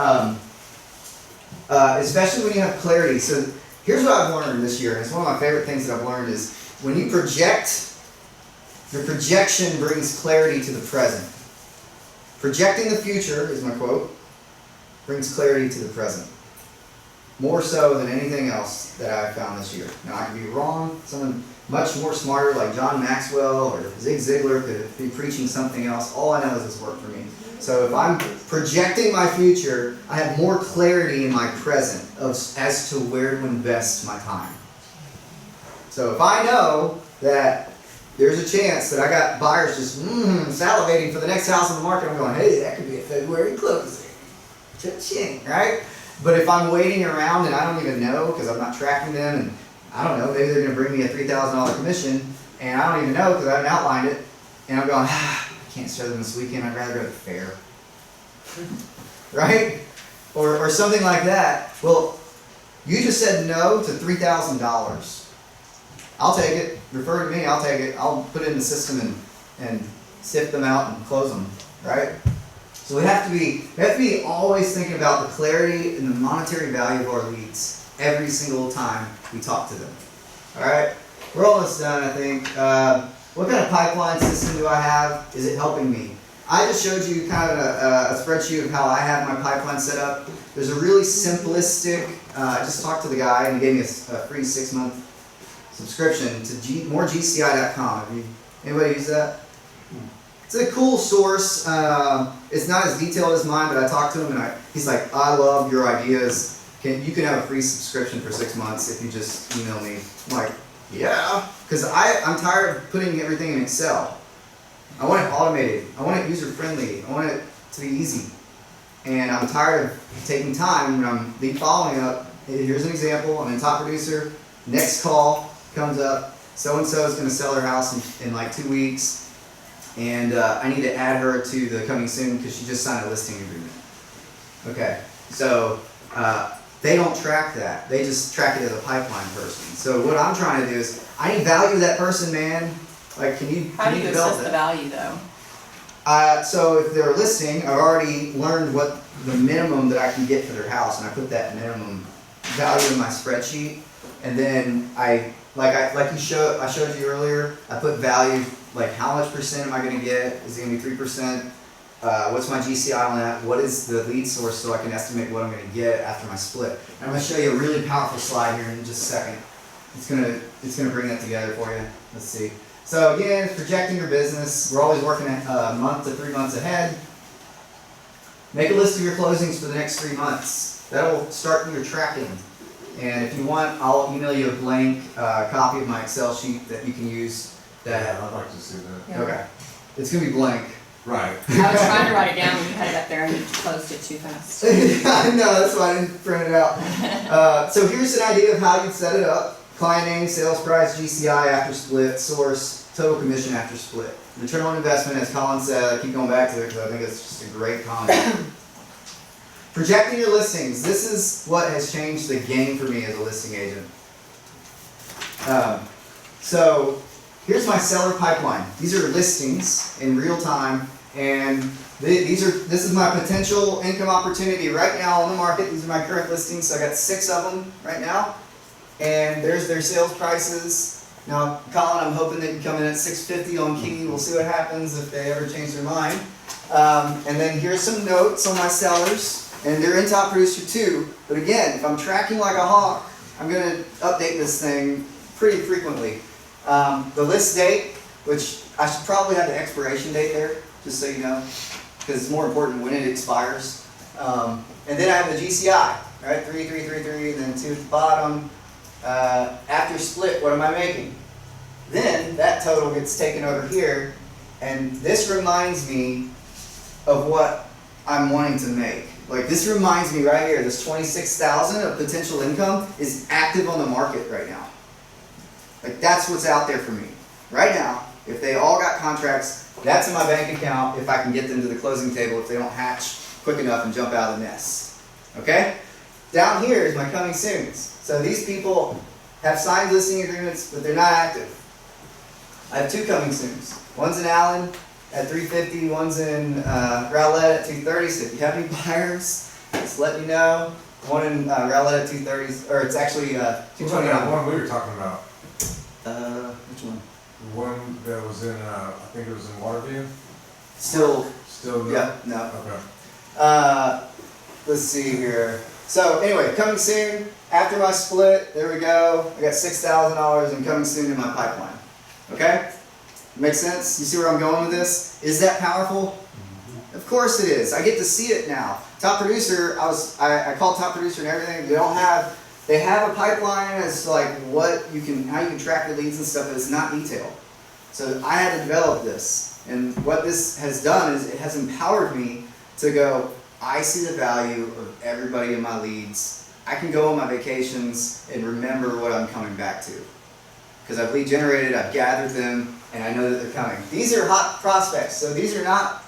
especially when you have clarity. So here's what I've learned this year, and it's one of my favorite things that I've learned is when you project, your projection brings clarity to the present. Projecting the future, is my quote, brings clarity to the present. More so than anything else that I've found this year. Now I could be wrong, someone much more smarter like John Maxwell or Zig Ziglar could be preaching something else. All I know is this worked for me. So if I'm projecting my future, I have more clarity in my present as to where to invest my time. So if I know that there's a chance that I got buyers just salivating for the next house on the market, I'm going, hey, that could be a February closing. Cha-ching, right? But if I'm waiting around and I don't even know because I'm not tracking them, and I don't know, maybe they're going to bring me a $3,000 commission, and I don't even know because I haven't outlined it, and I'm going, I can't show them this weekend, I'd rather go to the fair. Right? Or something like that. Well, you just said no to $3,000. I'll take it. Refer to me, I'll take it. I'll put it in the system and sift them out and close them. Right? So we have to be always thinking about the clarity and the monetary value of our leads every single time we talk to them. Alright? We're almost done, I think. What kind of pipeline system do I have? Is it helping me? I just showed you kind of a spreadsheet of how I have my pipeline set up. There's a really simplistic, I just talked to the guy and he gave me a free 6-month subscription to moregci.com. Anybody use that? It's a cool source. It's not as detailed as mine, but I talked to him and he's like, I love your ideas. You can have a free subscription for 6 months if you just email me. I'm like, yeah, because I'm tired of putting everything in Excel. I want it automated. I want it user friendly. I want it to be easy. And I'm tired of taking time when I'm following up. Here's an example. I'm in top producer. Next call comes up. So-and-so is going to sell her house in like 2 weeks. And I need to add her to the coming soon because she just signed a listing agreement. Okay, so they don't track that. They just track it as a pipeline person. So what I'm trying to do is, I need value of that person, man. Like, can you How do you develop assess the that? value though? So if they're listing, I've already learned what the minimum that I can get for their house, and I put that minimum value in my spreadsheet. And then I showed you earlier, I put value, like how much percent am I going to get? Is it going to be 3%? What's my GCI on that? What is the lead source so I can estimate what I'm going to get after my split? And I'm going to show you a really powerful slide here in just a second. It's gonna bring that together for you. Let's see. So again, projecting your business. We're always working a month to 3 months ahead. Make a list of your closings for the next 3 months. That'll start your tracking. And if you want, I'll email you a blank copy of my Excel sheet that you can use. Yeah, I'd like to see that. Okay. It's gonna be blank. Right. I was trying to write it down when you had it up there and you closed it too fast. I know, that's why I didn't print it out. So here's an idea of how you'd set it up. Client name, sales price, GCI after split, source, total commission after split. Return on investment, as Colin said, I keep going back to it because I think it's just a great comment. Projecting your listings. This is what has changed the game for me as a listing agent. So here's my seller pipeline. These are listings in real time, and this is my potential income opportunity right now on the market. These are my current listings. So I got 6 of them right now, and there's their sales prices. Now, Colin, I'm hoping that you come in at $650 on key. We'll see what happens if they ever change their mind. And then here's some notes on my sellers, and they're in top producer too. But again, if I'm tracking like a hawk, I'm going to update this thing pretty frequently. The list date, which I should probably have the expiration date there, just so you know, because it's more important when it expires. And then I have the GCI, right? 3, 3, 3, 3, and then 2 at the bottom. After split, what am I making? Then that total gets taken over here, and this reminds me of what I'm wanting to make. Like, this reminds me right here, this $26,000 of potential income is active on the market right now. Like, that's what's out there for me. Right now, if they all got contracts, that's in my bank account if I can get them to the closing table if they don't hatch quick enough and jump out of the nest. Okay? Down here is my coming soons. So these people have signed listing agreements, but they're not active. I have 2 coming soons. One's in Allen at $350, one's in Rowlett at $230. So if you have any buyers, just let me know. One in Rowlett at $230, or it's actually $229. That one we were talking about. Which one? The one that was in, I think it was in Waterview? Still no? Yeah, no. Okay. Let's see here. So anyway, coming soon, after my split, there we go. I got $6,000 and coming soon in my pipeline. Okay? Makes sense? You see where I'm going with this? Is that powerful? Of course it is. I get to see it now. Top producer, I called top producer and everything. They have a pipeline as to like how you can track the leads and stuff, but it's not detailed. So I had to develop this. And what this has done is it has empowered me to go, I see the value of everybody in my leads. I can go on my vacations and remember what I'm coming back to. Because I've lead generated, I've gathered them, and I know that they're coming. These are hot prospects, so these are not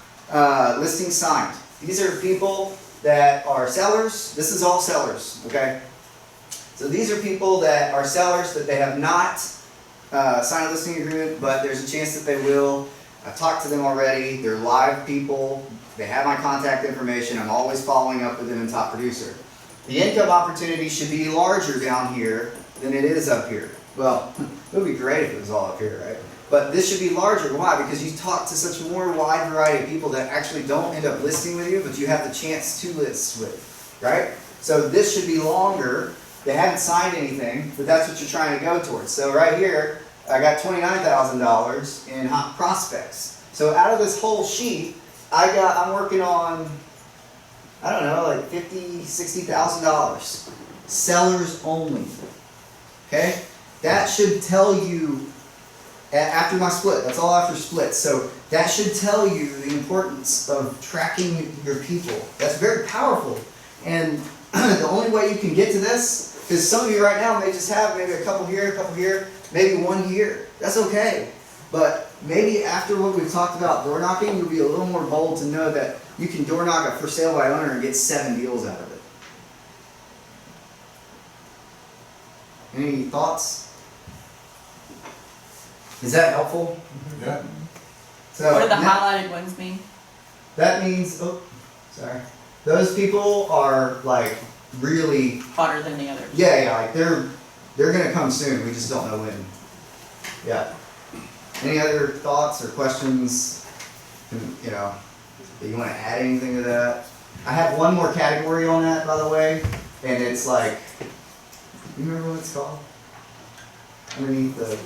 listings signed. These are people that are sellers. This is all sellers, okay? So these are people that are sellers that they have not signed a listing agreement, but there's a chance that they will. I've talked to them already. They're live people. They have my contact information. I'm always following up with them in top producer. The income opportunity should be larger down here than it is up here. Well, it would be great if it was all up here, right? But this should be larger. Why? Because you talk to such a more wide variety of people that actually don't end up listing with you, but you have the chance to list with, right? So this should be longer. They haven't signed anything, but that's what you're trying to go towards. So right here, I got $29,000 in hot prospects. So out of this whole sheet, I'm working on, I don't know, like $50,000, $60,000. Sellers only. Okay? That should tell you, after my split, that's all after split. So that should tell you the importance of tracking your people. That's very powerful. And the only way you can get to this, because some of you right now may just have maybe a couple here, maybe one here. That's okay. But maybe after what we've talked about door knocking, you'll be a little more bold to know that you can door knock a for sale by owner and get 7 deals out of it. Any thoughts? Is that helpful? Yeah. So What do the now- highlighted ones mean? That means, oh, sorry. Those people are like really, Hotter than the others. yeah, like they're gonna come soon. We just don't know when. Yeah. Any other thoughts or questions? You know, do you want to add anything to that? I have one more category on that, by the way, and it's like, you remember what it's called? Underneath the,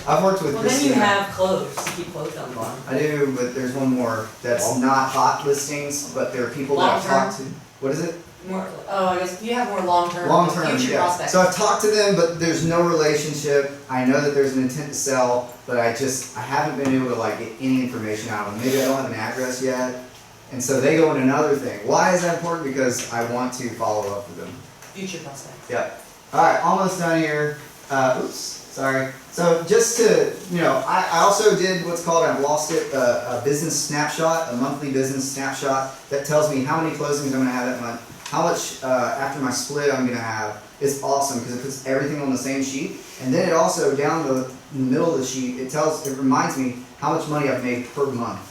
I've worked with Well, then Christina. you have closed, keep closed on the bottom. I do, but there's one more that's not hot listings, but there are people that I've talked to. What is it? More, oh, I guess you have more long-term, Long-term, future yeah. prospects. So I've talked to them, but there's no relationship. I know that there's an intent to sell, but I haven't been able to like get any information out of them. Maybe I don't have an address yet. And so they go in another thing. Why is that important? Because I want to follow up with them. Future prospects. Yep. All right, almost done here. Oops, sorry. So just to, I also did what's called, I've lost it, a business snapshot, a monthly business snapshot that tells me how many closings I'm gonna have that month, how much after my split I'm gonna have. It's awesome because it puts everything on the same sheet. And then it also, down the middle of the sheet, it reminds me how much money I've made per month.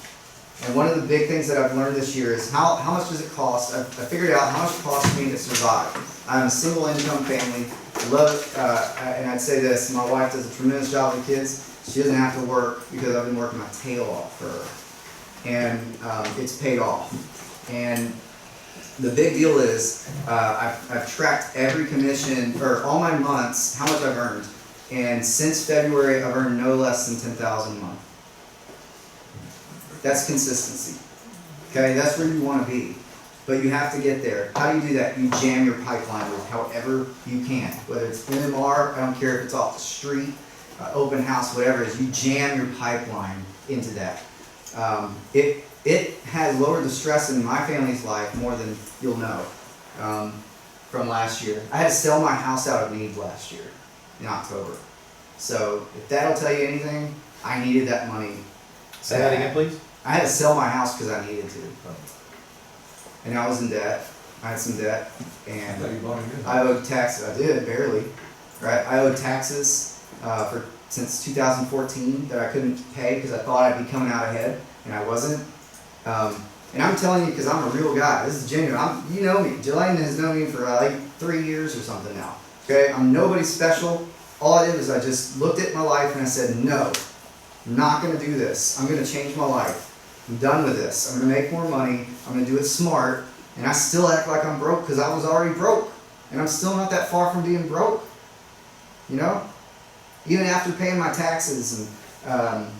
And one of the big things that I've learned this year is how much does it cost? I figured out how much it costs me to survive. I'm a single income family. I love it, and I'd say this, my wife does a tremendous job with the kids. She doesn't have to work because I've been working my tail off for her. And it's paid off. And the big deal is I've tracked every commission, or all my months, how much I've earned. And since February, I've earned no less than $10,000 a month. That's consistency. Okay, that's where you want to be. But you have to get there. How do you do that? You jam your pipeline with however you can. Whether it's MMR, I don't care if it's off the street, open house, whatever it is, you jam your pipeline into that. It has lowered the stress in my family's life more than you'll know from last year. I had to sell my house out of need last year in October. So if that'll tell you anything, I needed that money. Say that again, please. I had to sell my house because I needed to. And I was in debt. I had some debt, and I owed taxes. I did, barely. Right? I owed taxes since 2014 that I couldn't pay because I thought I'd be coming out ahead, and I wasn't. And I'm telling you because I'm a real guy. This is genuine. You know me. Jelaine has known me for like 3 years or something now. Okay? I'm nobody special. All I did was I just looked at my life and I said, no, I'm not going to do this. I'm going to change my life. I'm done with this. I'm going to make more money. I'm going to do it smart. And I still act like I'm broke because I was already broke. And I'm still not that far from being broke. You know? Even after paying my taxes and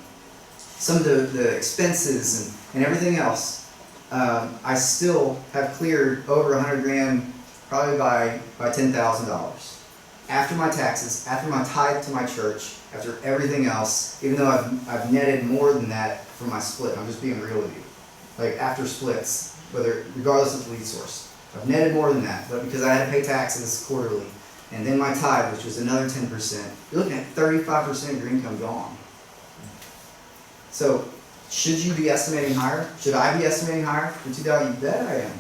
some of the expenses and everything else, I still have cleared over $100,000 probably by $10,000. After my taxes, after my tithe to my church, after everything else, even though I've netted more than that from my split, I'm just being real with you. Like after splits, regardless of the lead source, I've netted more than that, but because I had to pay taxes quarterly, and then my tithe, which was another 10%, you're looking at 35% of your income gone. So, should you be estimating higher? Should I be estimating higher for 2000? You bet I am.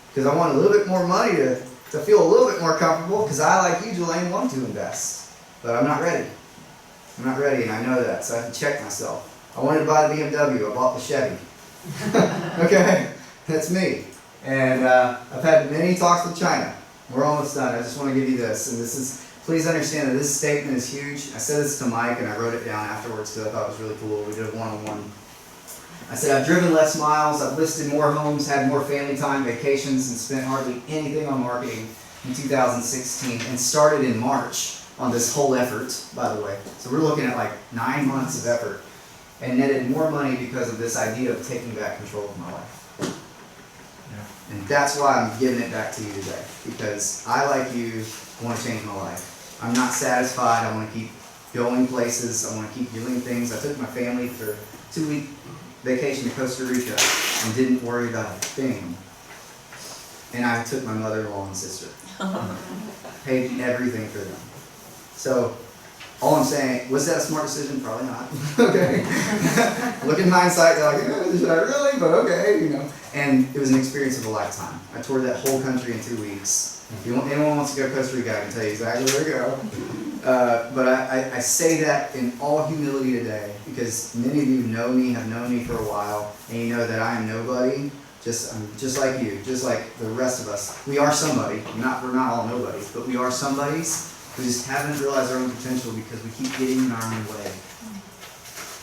Because I want a little bit more money to feel a little bit more comfortable, because I, like you, Jelaine, want to invest. But I'm not ready. I'm not ready, and I know that, so I have to check myself. I wanted to buy the BMW, I bought the Chevy. Okay, that's me. And I've had many talks with China. We're almost done. I just want to give you this, and this is, please understand that this statement is huge. I said this to Mike, and I wrote it down afterwards because I thought it was really cool. We did a one-on-one. I said, I've driven less miles, I've listed more homes, had more family time, vacations, and spent hardly anything on marketing in 2016, and started in March on this whole effort, by the way. So we're looking at like 9 months of effort. and netted more money because of this idea of taking back control of my life. And that's why I'm giving it back to you today, because I, like you, want to change my life. I'm not satisfied. I want to keep going places. I want to keep doing things. I took my family for a 2-week vacation to Costa Rica and didn't worry about a thing. And I took my mother-in-law and sister. Paid everything for them. So, all I'm saying, was that a smart decision? Probably not. Okay. Look in hindsight, they're like, should I really? But okay, you know. And it was an experience of a lifetime. I toured that whole country in 2 weeks. If anyone wants to go to Costa Rica, I can tell you exactly where to go. But I say that in all humility today, because many of you know me, have known me for a while, and you know that I am nobody. I'm just like you, just like the rest of us. We are somebody. We're not all nobodies, but we are somebodies. We just haven't realized our own potential because we keep getting in our own way.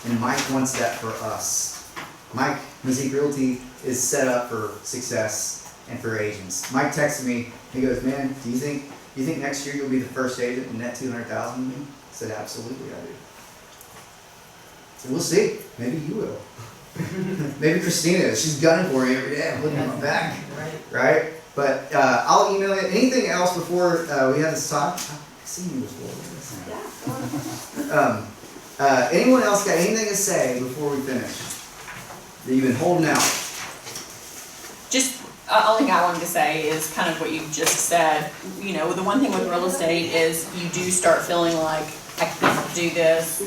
And Mike wants that for us. Mike, Mizzique Realty is set up for success and for agents. Mike texted me, he goes, man, do you think next year you'll be the first agent and net $200,000 with me? I said, absolutely I do. So we'll see. Maybe you will. Maybe Christina is. She's gunning for me every day. I'm looking at my back. Right? But I'll email you. Anything else before we have this talk? I've seen you before. Anyone else got anything to say before we finish? That you've been holding out? Just, only thing I wanted to say is kind of what you just said. You know, the one thing with real estate is you do start feeling like, I can't do this.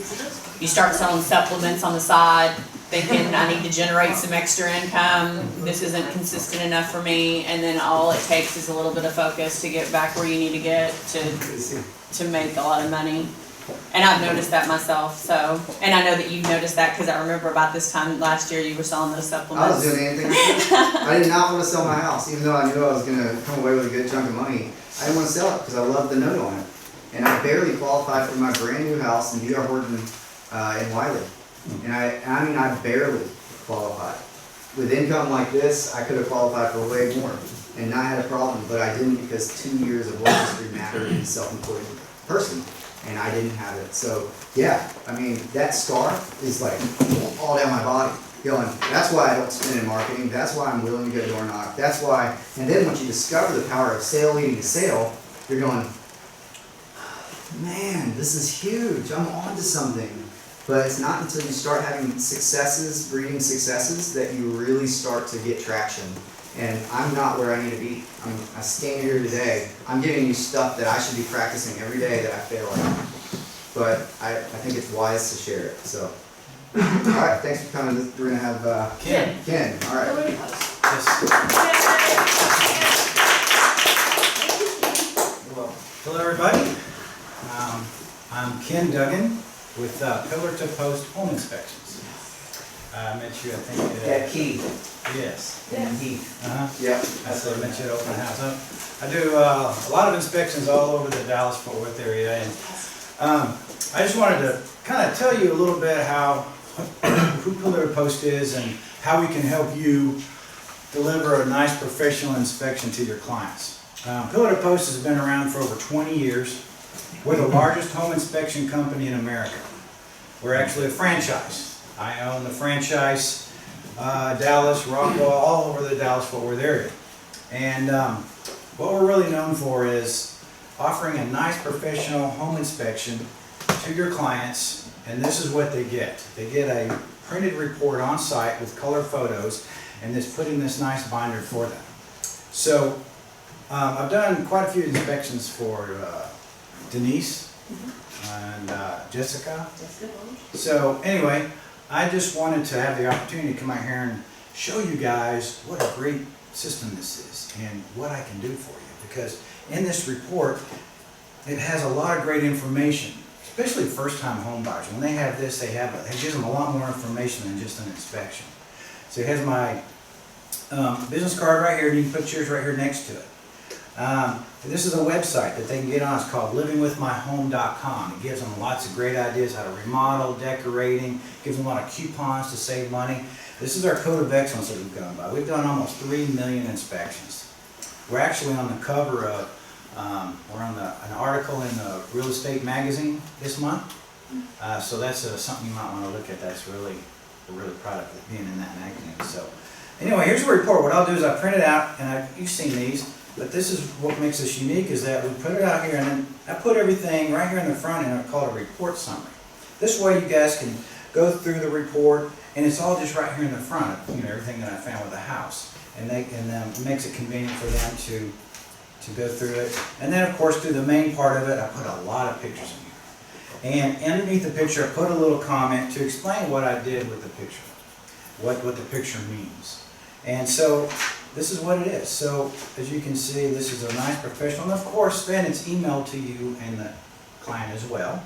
You start selling supplements on the side, thinking I need to generate some extra income. This isn't consistent enough for me. And then all it takes is a little bit of focus to get back where you need to get to make a lot of money. And I've noticed that myself, so, and I know that you've noticed that because I remember about this time last year you were selling those supplements. I was doing anything I could. I did not want to sell my house, even though I knew I was going to come away with a good chunk of money. I didn't want to sell it because I loved the note on it. And I barely qualified for my brand new house in D.R. Horton in Wiley. And I barely qualified. With income like this, I could have qualified for way more and not had a problem, but I didn't because 2 years of work history mattered as a self-employed person. And I didn't have it. So yeah, I mean, that scar is like all down my body. Going, that's why I don't spend in marketing. That's why I'm willing to go door knock. That's why, and then once you discover the power of sale leading to sale, you're going, man, this is huge. I'm on to something. But it's not until you start having successes, breeding successes, that you really start to get traction. And I'm not where I need to be. I stand here today. I'm giving you stuff that I should be practicing every day that I fail at. But I think it's wise to share it. So, all right, thanks for coming. We're gonna have Ken. Ken, all right. Well, hello everybody. I'm Ken Duggan with Pillar to Post Home Inspections. I met you, I think. At Key. Yes. Heath. Yep. I met you at open house. I do a lot of inspections all over the Dallas-Fort Worth area, and I just wanted to kind of tell you a little bit who Pillar to Post is and how we can help you deliver a nice professional inspection to your clients. Pillar to Post has been around for over 20 years. We're the largest home inspection company in America. We're actually a franchise. I own the franchise, Dallas, Rockwall, all over the Dallas-Fort Worth area. And what we're really known for is offering a nice professional home inspection to your clients, and this is what they get. They get a printed report on site with color photos, and putting this nice binder for them. So I've done quite a few inspections for Denise and Jessica. So anyway, I just wanted to have the opportunity to come out here and show you guys what a great system this is and what I can do for you. Because in this report, it has a lot of great information, especially first-time home buyers. When they have this, it gives them a lot more information than just an inspection. So it has my business card right here, and you can put yours right here next to it. This is a website that they can get on. It's called livingwithmyhome.com. It gives them lots of great ideas how to remodel, decorating, gives them a lot of coupons to save money. This is our code of excellence that we've gone by. We've done almost 3 million inspections. We're actually on the cover of, we're on an article in the Real Estate magazine this month. So that's something you might want to look at. That's really, we're really proud of it being in that magazine. So anyway, here's a report. What I'll do is I print it out, and you've seen these, but this is what makes us unique is that we put it out here, and then I put everything right here in the front, and I call it a report summary. This way you guys can go through the report, and it's all just right here in the front, everything that I found with the house. And it makes it convenient for them to go through it. And then of course, through the main part of it, I put a lot of pictures in here. And underneath the picture, I put a little comment to explain what I did with the picture, what the picture means. And so this is what it is. So as you can see, this is a nice professional. And of course, then it's emailed to you and the client as well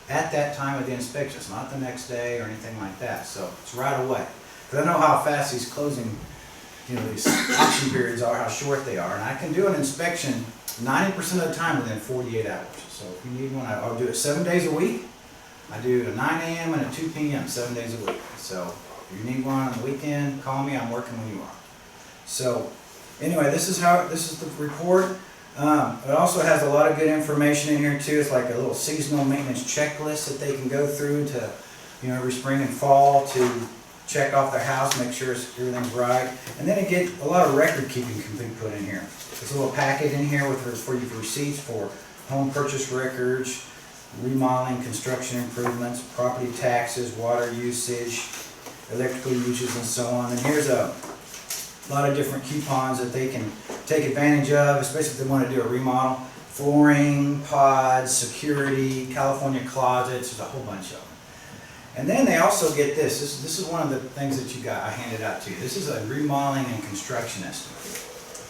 at that time of the inspection. It's not the next day or anything like that. So it's right away. Because I know how fast these closing, these auction periods are, how short they are. And I can do an inspection 90% of the time within 48 hours. So if you need one, I'll do it 7 days a week. I do a 9 a.m. and a 2 p.m. 7 days a week. So if you need one on the weekend, call me. I'm working when you are. So anyway, this is the report. It also has a lot of good information in here too. It's like a little seasonal maintenance checklist that they can go through to, every spring and fall to check off their house, make sure everything's right. And then a lot of record keeping can be put in here. There's a little packet in here for you for receipts for home purchase records, remodeling, construction improvements, property taxes, water usage, electrical uses, and so on. And here's a lot of different coupons that they can take advantage of, especially if they want to do a remodel. Flooring, pods, security, California closets, there's a whole bunch of them. And then they also get this. This is one of the things that I handed out to you. This is a remodeling and construction estimate.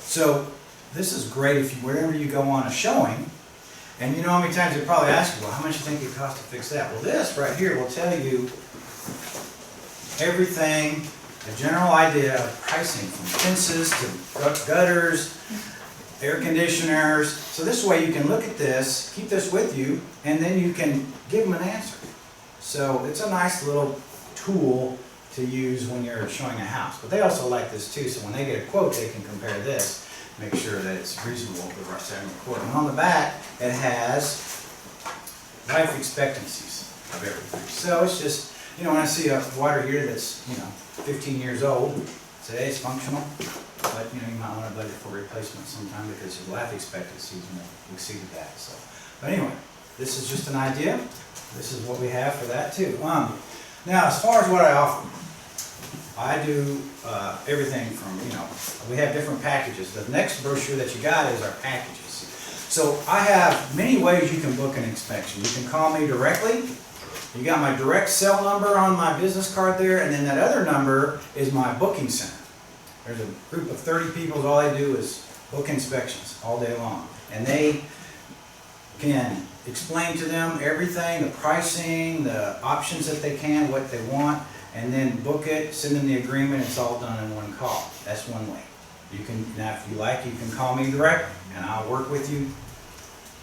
So this is great if wherever you go on a showing, and you know how many times they probably ask you, well, how much do you think it costs to fix that? Well, this right here will tell you everything, a general idea of pricing from fences to gutters, air conditioners. So this way you can look at this, keep this with you, and then you can give them an answer. So it's a nice little tool to use when you're showing a house. But they also like this too, so when they get a quote, they can compare this, make sure that it's reasonable with the rest of the quote. And on the back, it has life expectancies of everything. So it's just, when I see a water heater that's, 15 years old, say it's functional, but you might want to budget for replacement sometime because your life expectancies exceeded that. So, but anyway, this is just an idea. This is what we have for that too. Now, as far as what I offer, I do everything from, we have different packages. The next brochure that you got is our packages. So I have many ways you can book an inspection. You can call me directly. You got my direct cell number on my business card there, and then that other number is my booking center. There's a group of 30 people, all they do is book inspections all day long. And they can explain to them everything, the pricing, the options that they can, what they want, and then book it, send them the agreement, it's all done in one call. That's one way. Now if you like, you can call me directly, and I'll work with you.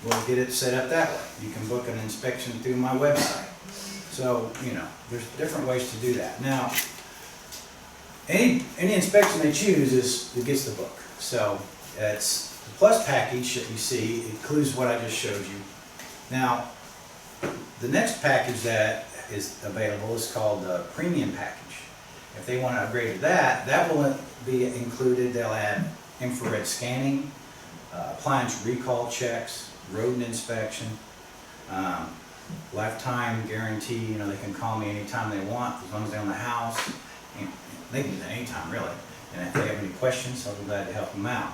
We'll get it set up that way. You can book an inspection through my website. So, there's different ways to do that. Now, any inspection they choose it gets the book. So, it's the plus package that you see, includes what I just showed you. Now, the next package that is available is called the premium package. If they want to upgrade to that, that will be included. They'll add infrared scanning, appliance recall checks, rodent inspection, lifetime guarantee. They can call me anytime they want, as long as they own the house. And they can do that anytime, really. And if they have any questions, I'll be glad to help them out.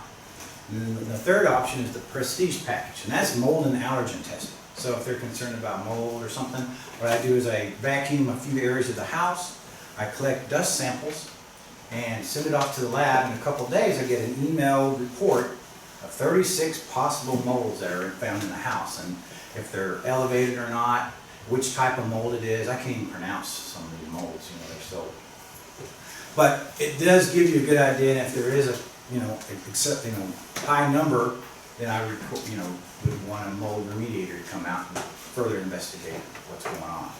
And then the third option is the prestige package, and that's mold and allergen testing. So if they're concerned about mold or something, what I do is I vacuum a few areas of the house, I collect dust samples, and send it off to the lab. In a couple of days, I get an email report of 36 possible molds that are found in the house, and if they're elevated or not, which type of mold it is. I can't even pronounce some of these molds, they're so. But it does give you a good idea, and if there is a high number, then I would want a mold remediator to come out and further investigate what's going on.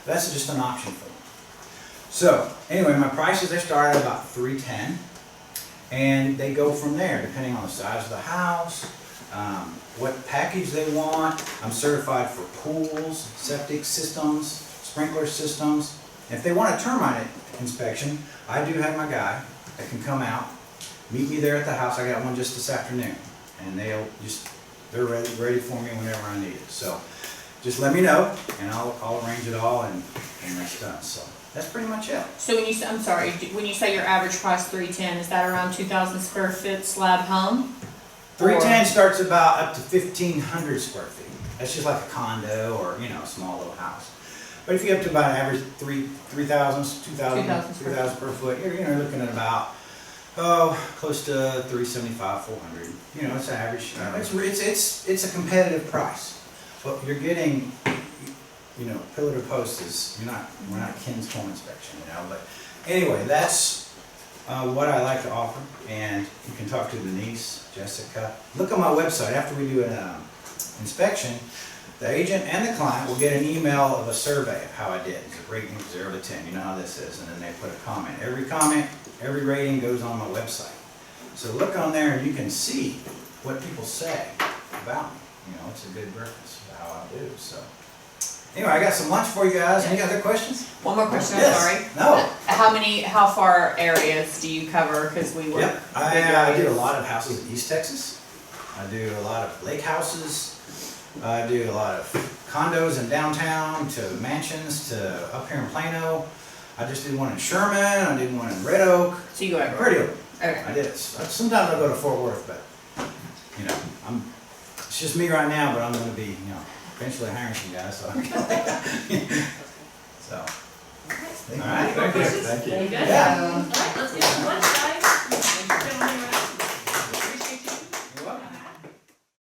That's just an option for them. So anyway, my prices, they start at about $310, and they go from there depending on the size of the house, what package they want. I'm certified for pools, septic systems, sprinkler systems. If they want a termite inspection, I do have my guy that can come out, meet me there at the house. I got one just this afternoon, and they're ready for me whenever I need it. So just let me know, and I'll arrange it all, and that's done. So that's pretty much it. So when you say, I'm sorry, when you say your average price 310, is that around 2,000 square foot slab home? 310 starts about up to 1,500 square feet. That's just like a condo or, a small little house. But if you up to about an average 3,000, 2,000 square foot, you're looking at about, close to 375, 400. It's average. It's a competitive price. But you're getting, pillar to post we're not Ken's home inspection, But anyway, that's what I like to offer. And you can talk to Denise, Jessica. Look on my website. After we do an inspection, the agent and the client will get an email of a survey of how I did. It's a rating of 0 to 10. You know how this is. And then they put a comment. Every rating goes on my website. So look on there and you can see what people say about me. It's a good reference of how I do. So anyway, I got some lunch for you guys. Any other questions? One more question, Yes. I'm sorry. No. How far areas do you cover? Because we work. Yep, I do a lot of houses in East Texas. I do a lot of lake houses. I do a lot of condos in downtown to mansions to up here in Plano. I just did one in Sherman. I did one in Red Oak. So you go everywhere? Pretty open. Okay. I did. Sometimes I go to Fort Worth, but it's just me right now. But I'm going to be, eventually hiring some guys. So. So. All right. Thank you. Thank you. Very good. Yeah. All right, let's get some lunch, guys.